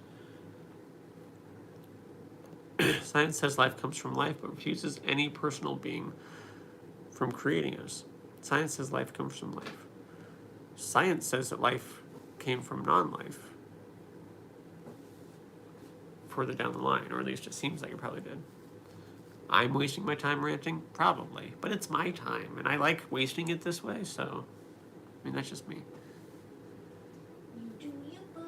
Science says life comes from life, but refuses any personal being from creating us. Science says life comes from life. Science says that life came from non-life. Further down the line, or at least it seems like it probably did. I'm wasting my time ranting? Probably. But it's my time, and I like wasting it this way, so... I mean, that's just me. You do you, boo.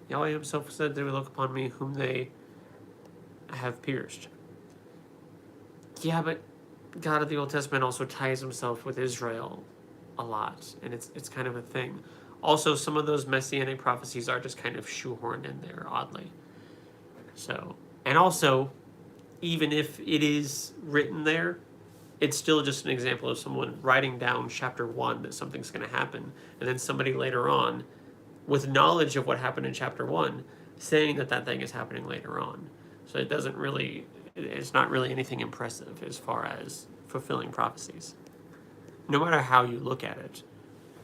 Yahweh himself said they would look upon me whom they have pierced. Yeah, but God of the Old Testament also ties himself with Israel a lot, and it's kind of a thing. Also, some of those messianic prophecies are just kind of shoehorned in there, oddly. So, and also, even if it is written there, it's still just an example of someone writing down chapter 1 that something's going to happen, and then somebody later on, with knowledge of what happened in chapter 1, saying that that thing is happening later on. So it doesn't really, it's not really anything impressive as far as fulfilling prophecies, no matter how you look at it.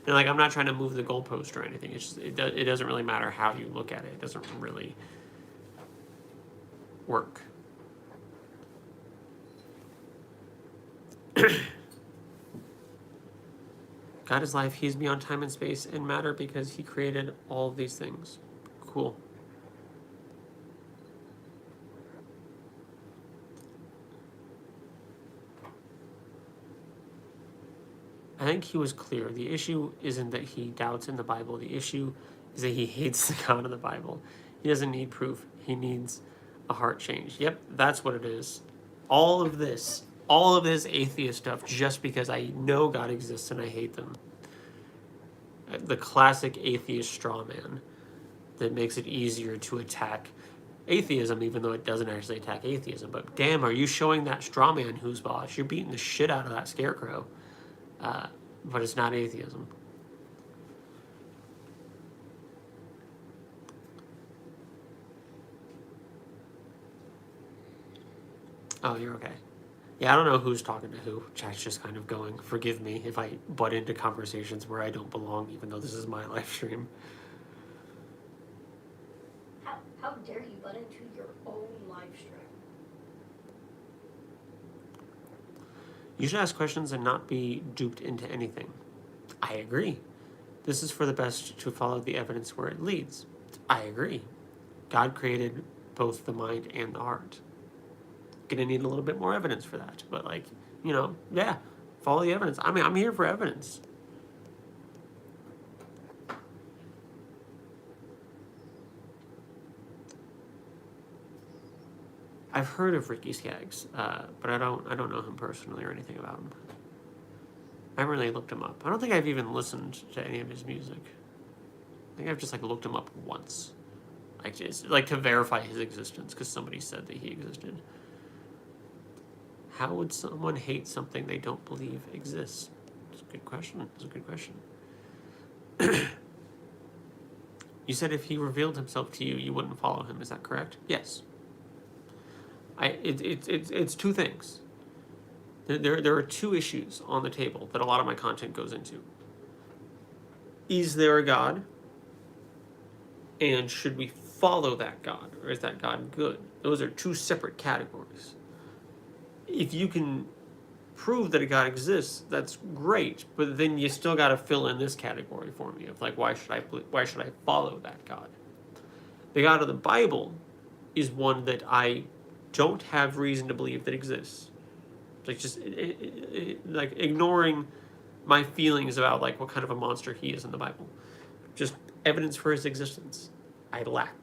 And like, I'm not trying to move the goalpost or anything. It's just, it doesn't really matter how you look at it. It doesn't really work. God is life. He is beyond time and space and matter because he created all of these things. Cool. I think he was clear. The issue isn't that he doubts in the Bible. The issue is that he hates the God of the Bible. He doesn't need proof. He needs a heart change. Yep, that's what it is. All of this atheist stuff, just because I know God exists and I hate them. The classic atheist straw man that makes it easier to attack atheism, even though it doesn't actually attack atheism. But damn, are you showing that straw man who's boss? You're beating the shit out of that scarecrow. But it's not atheism. Oh, you're okay. Yeah, I don't know who's talking to who. Chat's just kind of going, forgive me if I butt into conversations where I don't belong, even though this is my live stream. How dare you butt into your own live stream? You should ask questions and not be duped into anything. I agree. This is for the best to follow the evidence where it leads. I agree. God created both the mind and the heart. Gonna need a little bit more evidence for that. But like, yeah, follow the evidence. I mean, I'm here for evidence. I've heard of Ricky Skaggs, but I don't know him personally or anything about him. I haven't really looked him up. I don't think I've even listened to any of his music. I think I've just looked him up once, just to verify his existence because somebody said that he existed. How would someone hate something they don't believe exists? It's a good question. You said if he revealed himself to you, you wouldn't follow him. Is that correct? Yes. It's two things. There are two issues on the table that a lot of my content goes into. Is there a God? And should we follow that God? Or is that God good? Those are two separate categories. If you can prove that a God exists, that's great. But then you still got to fill in this category for me of why should I follow that God? The God of the Bible is one that I don't have reason to believe that exists. Ignoring my feelings about what kind of a monster he is in the Bible. Just evidence for his existence I lack.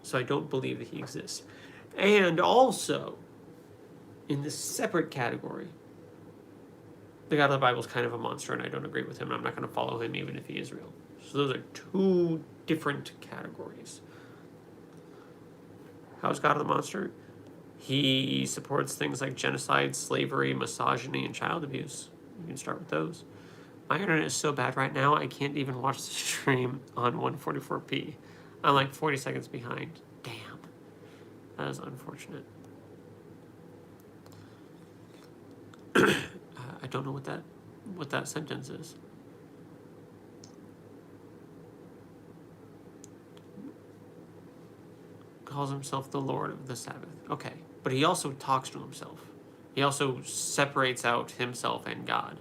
So I don't believe that he exists. And also, in this separate category, the God of the Bible is kind of a monster and I don't agree with him and I'm not going to follow him even if he is real. So those are two different categories. How's God of the monster? He supports things like genocide, slavery, misogyny, and child abuse. You can start with those. My internet is so bad right now, I can't even watch the stream on 144p. I'm 40 seconds behind. Damn. That is unfortunate. I don't know what that sentence is. Calls himself the Lord of the Sabbath. Okay. But he also talks to himself. He also separates out himself and God.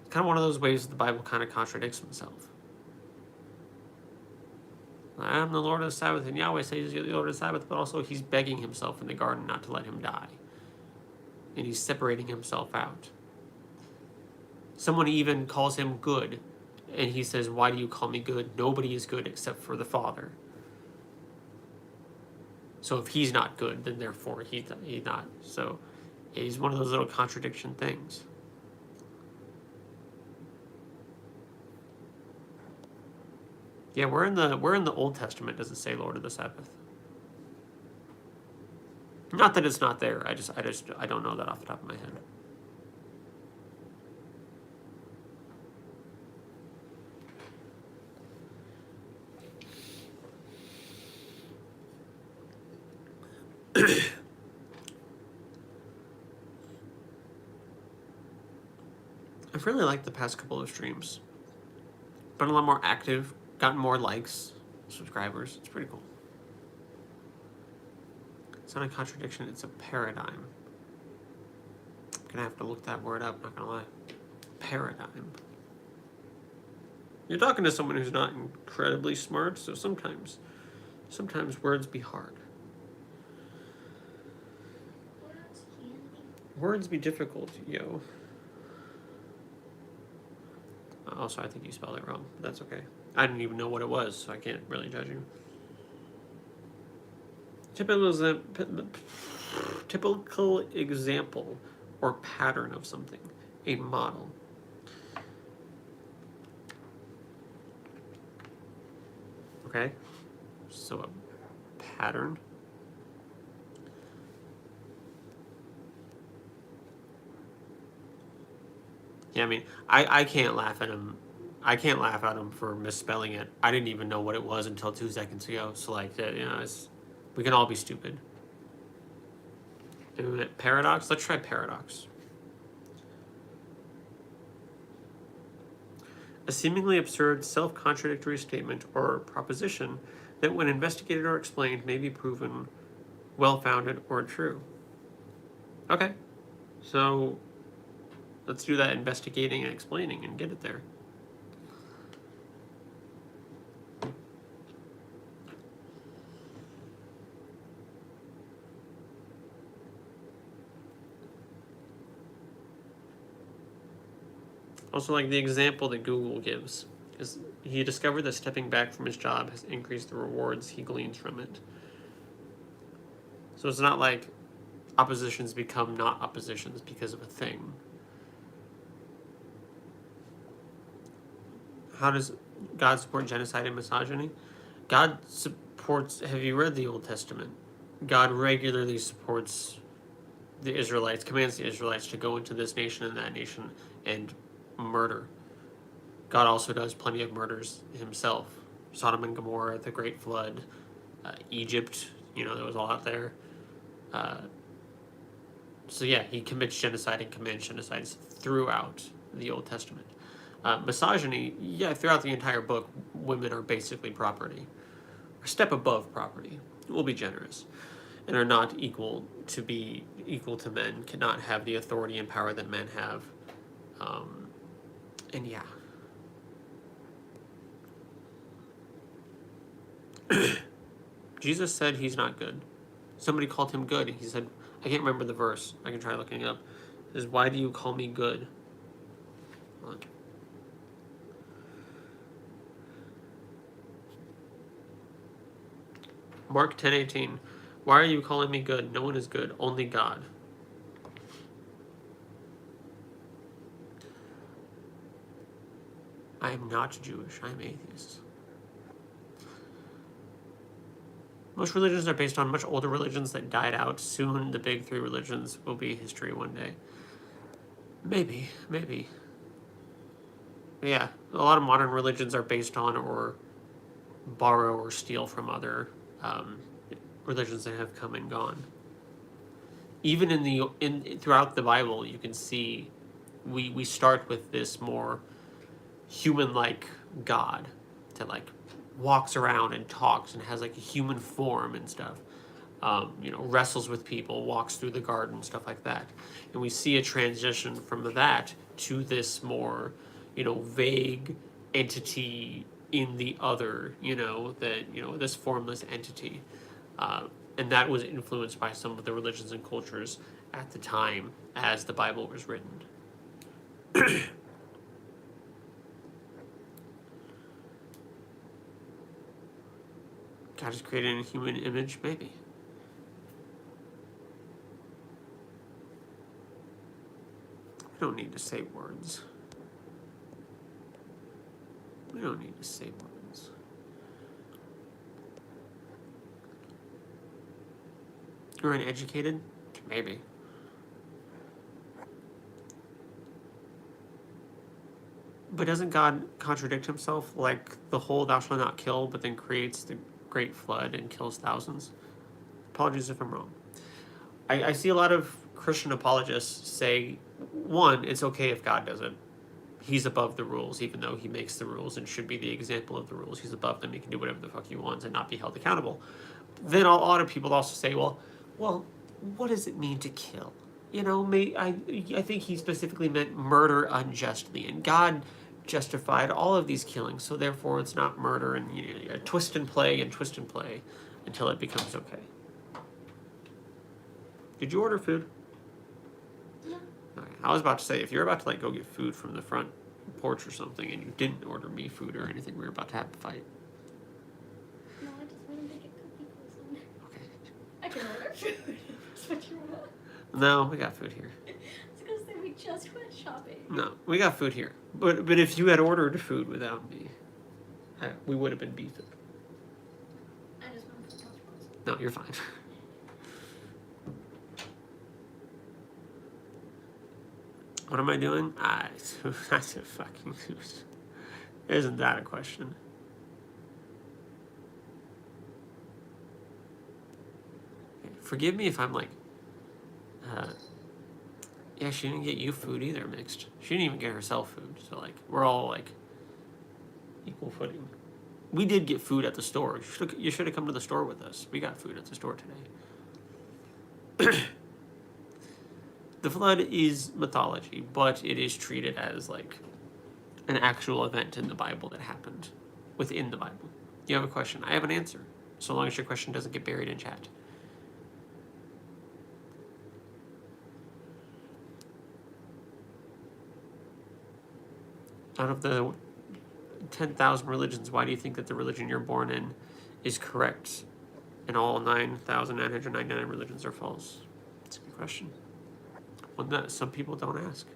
It's kind of one of those ways that the Bible kind of contradicts himself. I am the Lord of the Sabbath, and Yahweh says he's the Lord of the Sabbath, but also he's begging himself in the garden not to let him die. And he's separating himself out. Someone even calls him good, and he says, why do you call me good? Nobody is good except for the Father. So if he's not good, then therefore he's not. So he's one of those little contradiction things. Yeah, we're in the Old Testament. Does it say Lord of the Sabbath? Not that it's not there. I don't know that off the top of my head. I've really liked the past couple of streams. Been a lot more active, gotten more likes, subscribers. It's pretty cool. It's not a contradiction, it's a paradigm. I'm gonna have to look that word up, not gonna lie. Paradigm. You're talking to someone who's not incredibly smart, so sometimes words be hard. Words be difficult, yo. Also, I think you spelled it wrong, but that's okay. I didn't even know what it was, so I can't really judge you. Typical example or pattern of something. A model. Okay? So a pattern. Yeah, I mean, I can't laugh at him. I can't laugh at him for misspelling it. I didn't even know what it was until 2 seconds ago. So, like, we can all be stupid. Paradox? Let's try paradox. A seemingly absurd, self-contradictory statement or proposition that when investigated or explained may be proven well-founded or true. Okay, so let's do that investigating and explaining and get it there. Also, like the example that Google gives is he discovered that stepping back from his job has increased the rewards he gleans from it. So it's not like oppositions become not oppositions because of a thing. How does God support genocide and misogyny? God supports. Have you read the Old Testament? God regularly supports the Israelites, commands the Israelites to go into this nation and that nation and murder. God also does plenty of murders himself. Sodom and Gomorrah, the Great Flood, Egypt, that was all out there. So yeah, he commits genocide and commands genocides throughout the Old Testament. Misogyny, yeah, throughout the entire book, women are basically property. A step above property. We'll be generous. And are not equal to men, cannot have the authority and power that men have. And yeah. Jesus said he's not good. Somebody called him good, and he said, I can't remember the verse. I can try looking it up. It says, why do you call me good? Hold on. Mark 10:18. Why are you calling me good? No one is good, only God. I am not Jewish, I am atheist. Most religions are based on much older religions that died out. Soon the big three religions will be history one day. Maybe. But yeah, a lot of modern religions are based on or borrow or steal from other religions that have come and gone. Even throughout the Bible, you can see we start with this more human-like God that like walks around and talks and has like a human form and stuff. Wrestles with people, walks through the garden, stuff like that. And we see a transition from that to this more, vague entity in the other, this formless entity. And that was influenced by some of the religions and cultures at the time as the Bible was written. God is created in a human image, maybe. We don't need to say words. We don't need to say words. You're uneducated? Maybe. But doesn't God contradict himself? Like the whole thou shalt not kill, but then creates the great flood and kills thousands? Apologies if I'm wrong. I see a lot of Christian apologists say, one, it's okay if God does it. He's above the rules, even though he makes the rules and should be the example of the rules. He's above them. He can do whatever the fuck he wants and not be held accountable. Then a lot of people also say, well, what does it mean to kill? I think he specifically meant murder unjustly, and God justified all of these killings, so therefore it's not murder, and twist and play until it becomes okay. Did you order food? Yeah. Okay. I was about to say, if you're about to go get food from the front, porch or something and you didn't order me food or anything, we were about to have a fight. No, I just wanted to get cookie poison. Okay. I can order food. That's what you want. No, we got food here. It's because we just went shopping. No, we got food here. But if you had ordered food without me, we would have been beefed. I just wanted to touch poison. No, you're fine. What am I doing? That's a fucking... Isn't that a question? Okay, forgive me if I'm like... yeah, she didn't get you food either, Mixed. She didn't even get herself food. So, like, we're all, like, equal footing. We did get food at the store. You should have come to the store with us. We got food at the store today. The flood is mythology, but it is treated as like an actual event in the Bible that happened within the Bible. You have a question, I have an answer, so long as your question doesn't get buried in chat. Out of the 10,000 religions, why do you think that the religion you're born in is correct and all 9,999 religions are false? That's a good question. One that some people don't ask.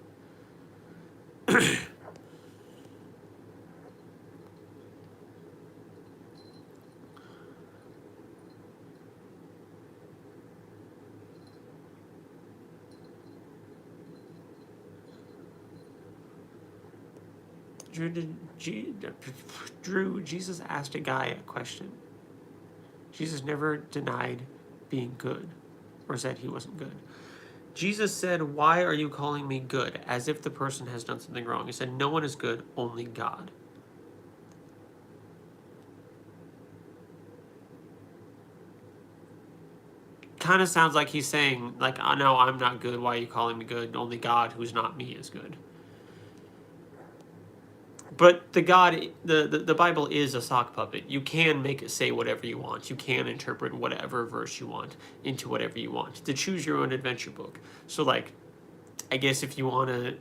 Drew, Jesus asked a guy a question. Jesus never denied being good or said he wasn't good. Jesus said, "Why are you calling me good?" As if the person has done something wrong. He said, "No one is good, only God." Kind of sounds like he's saying, like, "Oh, no, I'm not good. Why are you calling me good? Only God, who's not me, is good." But the Bible is a sock puppet. You can make it say whatever you want. You can interpret whatever verse you want into whatever you want. To choose your own adventure book. So, like, I guess if you want to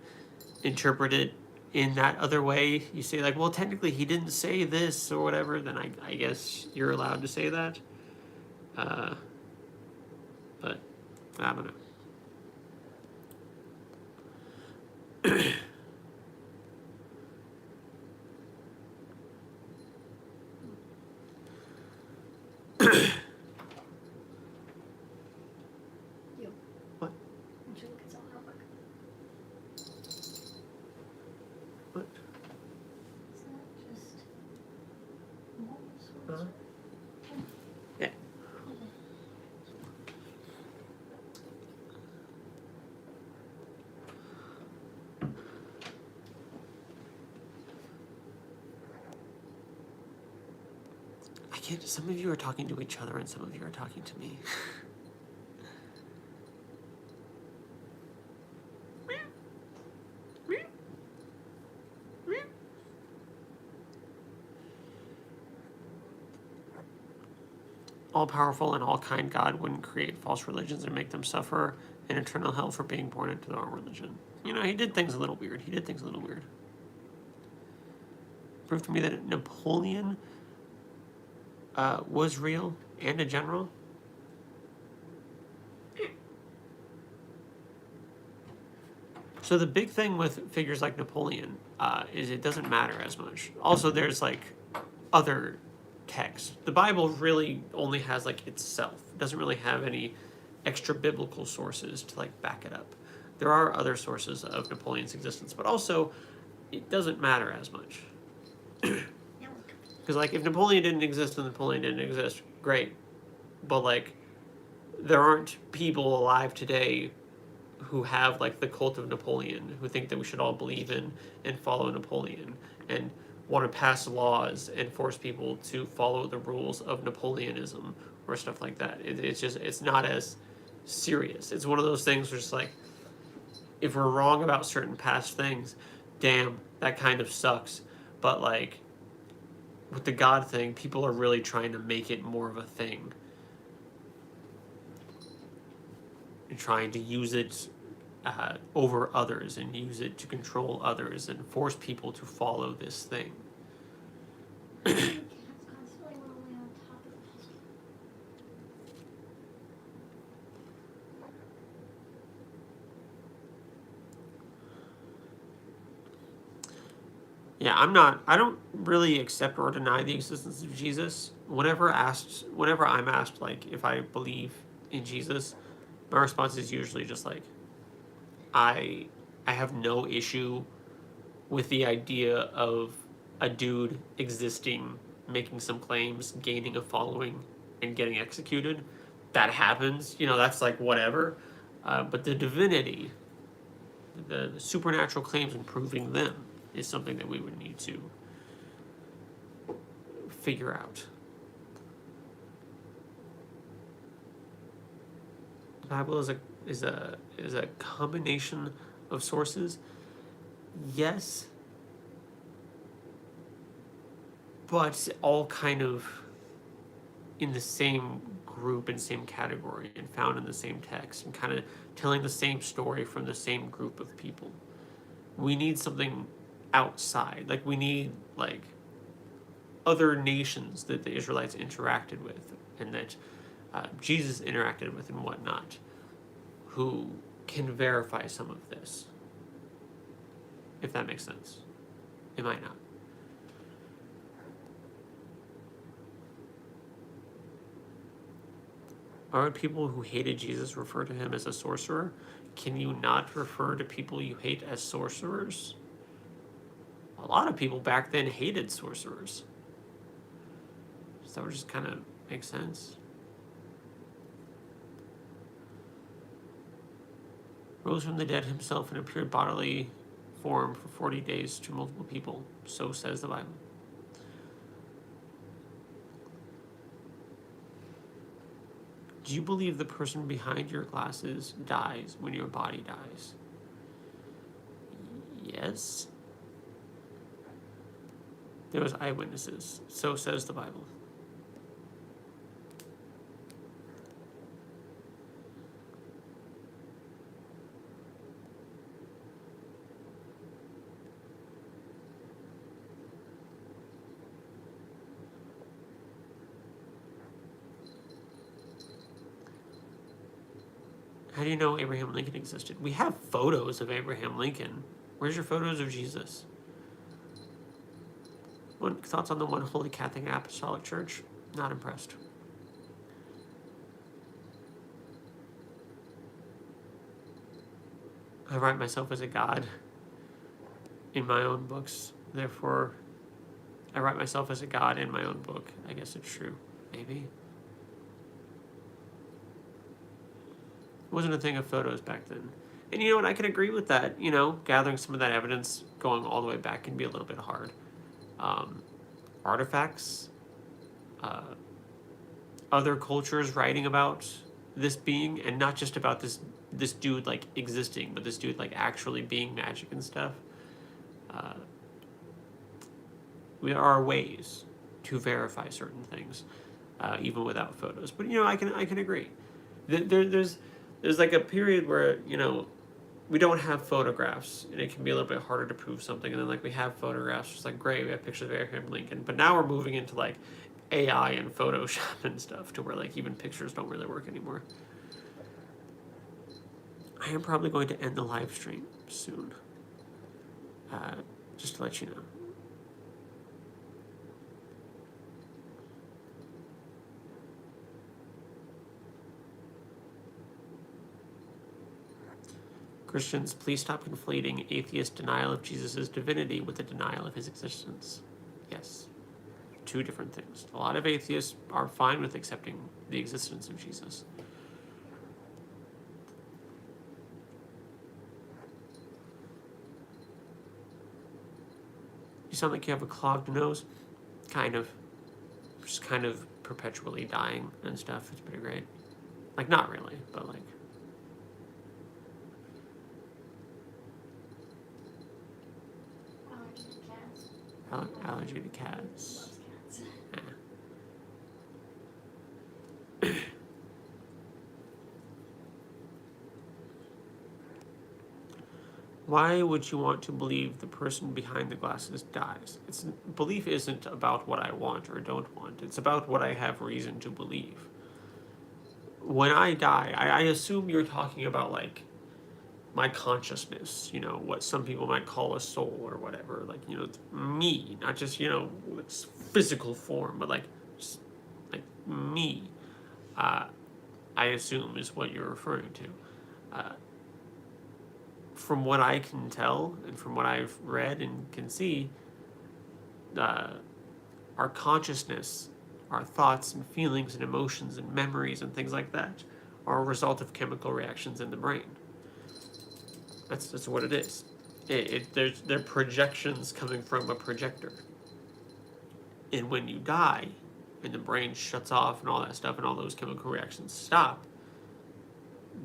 interpret it in that other way, you say, like, well, technically he didn't say this or whatever, then I guess you're allowed to say that. But, I don't know. You. What? Would you look at something real quick? What? Is that just normal swords? Uh-huh. Yeah. I can't. Some of you are talking to each other and some of you are talking to me. All-powerful and all-kind God wouldn't create false religions and make them suffer an eternal hell for being born into their own religion. You know, he did things a little weird. Prove to me that Napoleon was real and a general. So the big thing with figures like Napoleon is it doesn't matter as much. Also, there's like other texts. The Bible really only has like itself. It doesn't really have any extra biblical sources to like back it up. There are other sources of Napoleon's existence, but also it doesn't matter as much. Because like if Napoleon didn't exist, then Napoleon didn't exist. Great, but like there aren't people alive today who have like the cult of Napoleon, who think that we should all believe in and follow Napoleon and want to pass laws and force people to follow the rules of Napoleonism or stuff like that. It's not as serious. It's one of those things where it's like, if we're wrong about certain past things, damn, that kind of sucks. But like, with the God thing, people are really trying to make it more of a thing. And trying to use it over others and use it to control others and force people to follow this thing. Cat's constantly rolling on top of the puzzle. Yeah, I don't really accept or deny the existence of Jesus. Whenever I'm asked, like, if I believe in Jesus, my response is usually just like, I I have no issue with the idea of a dude existing, making some claims, gaining a following, and getting executed. That happens, that's like whatever. But the divinity, the supernatural claims and proving them is something that we would need to figure out. The Bible is a combination of sources. Yes, but all kind of in the same group and same category and found in the same text and kind of telling the same story from the same group of people. We need something outside. Like, we need, like, other nations that the Israelites interacted with and that Jesus interacted with and whatnot, who can verify some of this. If that makes sense. It might not. Are people who hated Jesus refer to him as a sorcerer? Can you not refer to people you hate as sorcerers? A lot of people back then hated sorcerers. So that would just kind of make sense. Rose from the dead himself and appeared bodily form for 40 days to multiple people. So says the Bible. Do you believe the person behind your glasses dies when your body dies? Yes. There was eyewitnesses. So says the Bible. How do you know Abraham Lincoln existed? We have photos of Abraham Lincoln. Where's your photos of Jesus? What thoughts on the one Holy Catholic and Apostolic Church? Not impressed. I write myself as a god in my own books. Therefore, I write myself as a god in my own book. I guess it's true. Maybe. It wasn't a thing of photos back then. And you know what? I can agree with that. Gathering some of that evidence going all the way back can be a little bit hard. Artifacts, other cultures writing about this being, and not just about this dude like existing, but this dude like actually being magic and stuff. There are ways to verify certain things, even without photos. But I can agree. There's like a period where we don't have photographs, and it can be a little bit harder to prove something. And then like we have photographs, it's like great, we have pictures of Abraham Lincoln. But now we're moving into like AI and Photoshop and stuff, to where like even pictures don't really work anymore. I am probably going to end the live stream soon, just to let you know. Christians, please stop conflating atheist denial of Jesus' divinity with the denial of his existence. Yes. Two different things. A lot of atheists are fine with accepting the existence of Jesus. You sound like you have a clogged nose. Kind of. Just kind of perpetually dying and stuff. It's pretty great. Like, not really, but like... Allergy to cats. Loves cats. Why would you want to believe the person behind the glasses dies? Belief isn't about what I want or don't want. It's about what I have reason to believe. When I die, I assume you're talking about like my consciousness, what some people might call a soul or whatever. Like, it's me, not just, its physical form, but like, just like me, I assume is what you're referring to. From what I can tell and from what I've read and can see, our consciousness, our thoughts and feelings and emotions and memories and things like that are a result of chemical reactions in the brain. That's what it is. They're projections coming from a projector. And when you die, and the brain shuts off and all that stuff and all those chemical reactions stop,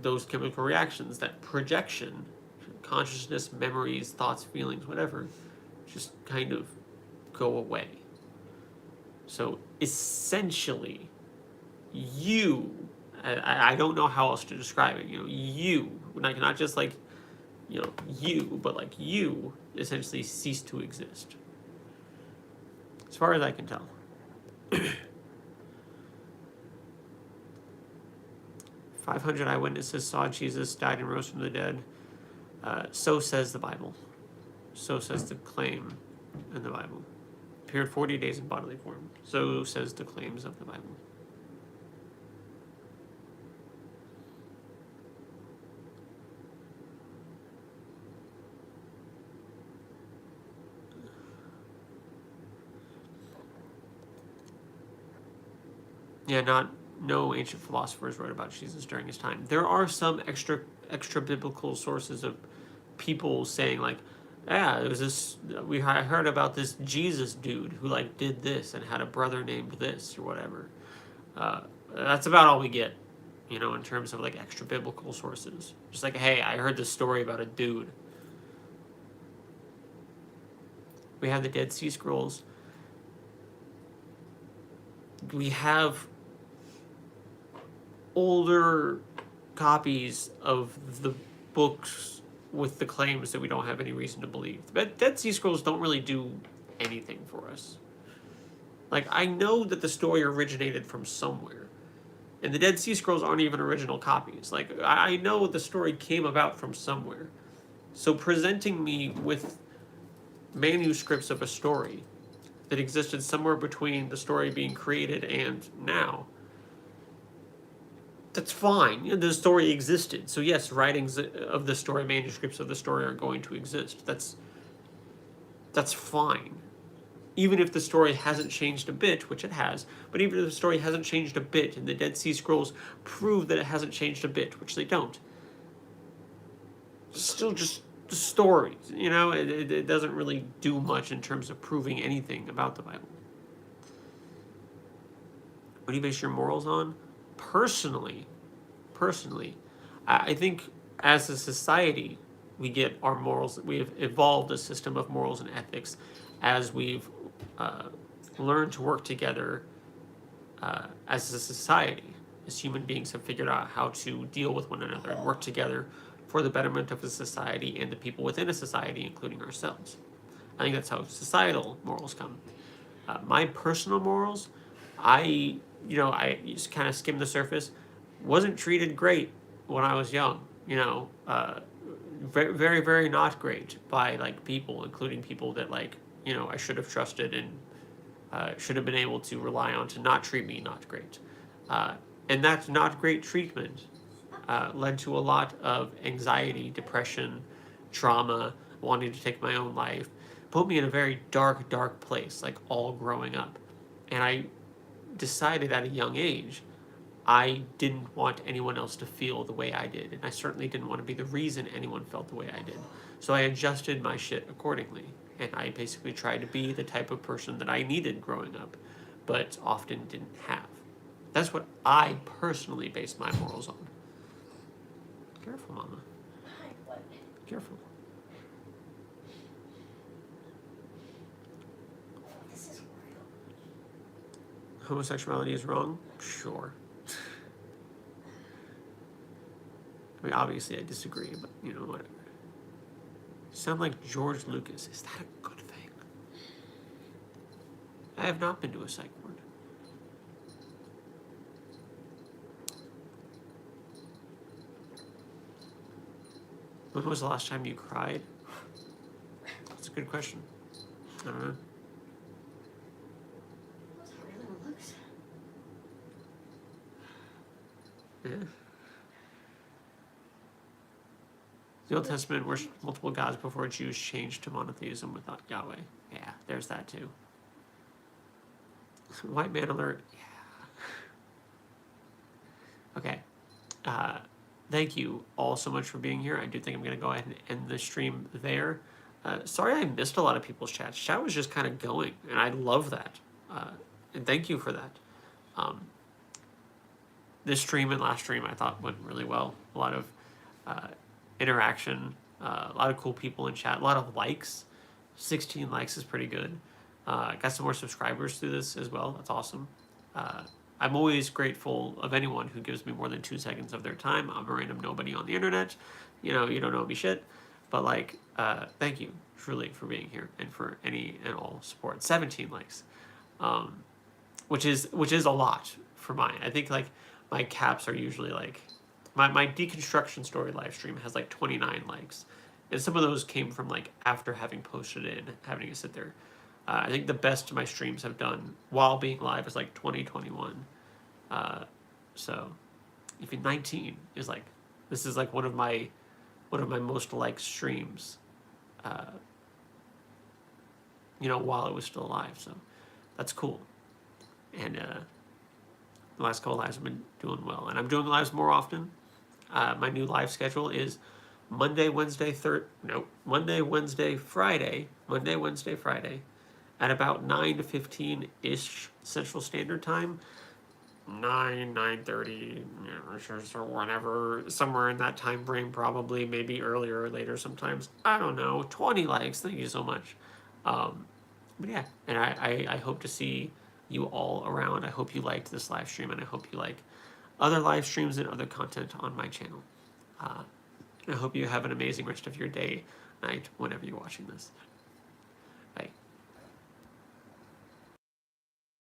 those chemical reactions, that projection, consciousness, memories, thoughts, feelings, whatever, just kind of go away. So essentially, I don't know how else to describe it, you, like not just like, you, but like you essentially cease to exist. As far as I can tell. 500 eyewitnesses saw Jesus, died and rose from the dead. So says the Bible. So says the claim in the Bible. Appeared 40 days in bodily form. So says the claims of the Bible. Yeah, no ancient philosophers wrote about Jesus during his time. There are some extra biblical sources of people saying like, yeah, it was this. I heard about this Jesus dude who like did this and had a brother named this or whatever. That's about all we get, in terms of like extra biblical sources. Just like, hey, I heard this story about a dude. We have the Dead Sea Scrolls. We have older copies of the books with the claims that we don't have any reason to believe. But Dead Sea Scrolls don't really do anything for us. Like, I know that the story originated from somewhere. And the Dead Sea Scrolls aren't even original copies. Like, I know the story came about from somewhere. So presenting me with manuscripts of a story that existed somewhere between the story being created and now, that's fine. The story existed. So yes, writings of the story, manuscripts of the story are going to exist. That's fine. Even if the story hasn't changed a bit, which it has, but even if the story hasn't changed a bit, and the Dead Sea Scrolls prove that it hasn't changed a bit, which they don't, it's still just the story. It doesn't really do much in terms of proving anything about the Bible. What do you base your morals on? Personally, I think as a society, we get our morals. We've evolved a system of morals and ethics as we've learned to work together as a society. As human beings have figured out how to deal with one another and work together for the betterment of a society and the people within a society, including ourselves. I think that's how societal morals come. My personal morals, I just kind of skimmed the surface. Wasn't treated great when I was young. Very, very, very not great by like people, including people that like I should have trusted and should have been able to rely on to not treat me not great. And that not great treatment led to a lot of anxiety, depression, trauma, wanting to take my own life. Put me in a very dark, dark place, like all growing up. And I decided at a young age I didn't want anyone else to feel the way I did, and I certainly didn't want to be the reason anyone felt the way I did. So I adjusted my shit accordingly, and I basically tried to be the type of person that I needed growing up, but often didn't have. That's what I personally base my morals on. Careful, Mama. What? Careful. This is wild. Homosexuality is wrong? Sure. I mean, obviously I disagree, but whatever. sound like George Lucas. Is that a good thing? I have not been to a psych ward. When was the last time you cried? That's a good question. I don't know. Those are really little looks. Yeah. The Old Testament worshipped multiple gods before Jews changed to monotheism without Yahweh. Yeah, there's that too. White man alert. Yeah. Okay. Thank you all so much for being here. I do think I'm going to go ahead and end the stream there. Sorry I missed a lot of people's chats. Chat was just kind of going, and I love that. And thank you for that. This stream and last stream I thought went really well. A lot of interaction, a lot of cool people in chat, a lot of likes. 16 likes is pretty good. Got some more subscribers through this as well. That's awesome. I'm always grateful of anyone who gives me more than 2 seconds of their time. I'm a random nobody on the internet. You know, you don't know me shit. But like, thank you truly for being here and for any and all support. 17 likes, which is a lot for mine. I think like my caps are usually like my deconstruction story live stream has like 29 likes, and some of those came from like after having posted it and having to sit there. I think the best my streams have done while being live is like 2021. So even 19 is like, this is like one of my most liked streams, you know, while it was still alive. So that's cool. And the last couple lives have been doing well, and I'm doing lives more often. My new live schedule is Monday, Wednesday, Friday at about 9 to 15-ish Central Standard Time. 9:30, or whenever, somewhere in that time frame, probably, maybe earlier or later sometimes. I don't know. 20 likes, thank you so much. But yeah, and I hope to see you all around. I hope you liked this live stream, and I hope you like other live streams and other content on my channel. I hope you have an amazing rest of your day, night, whenever you're watching this.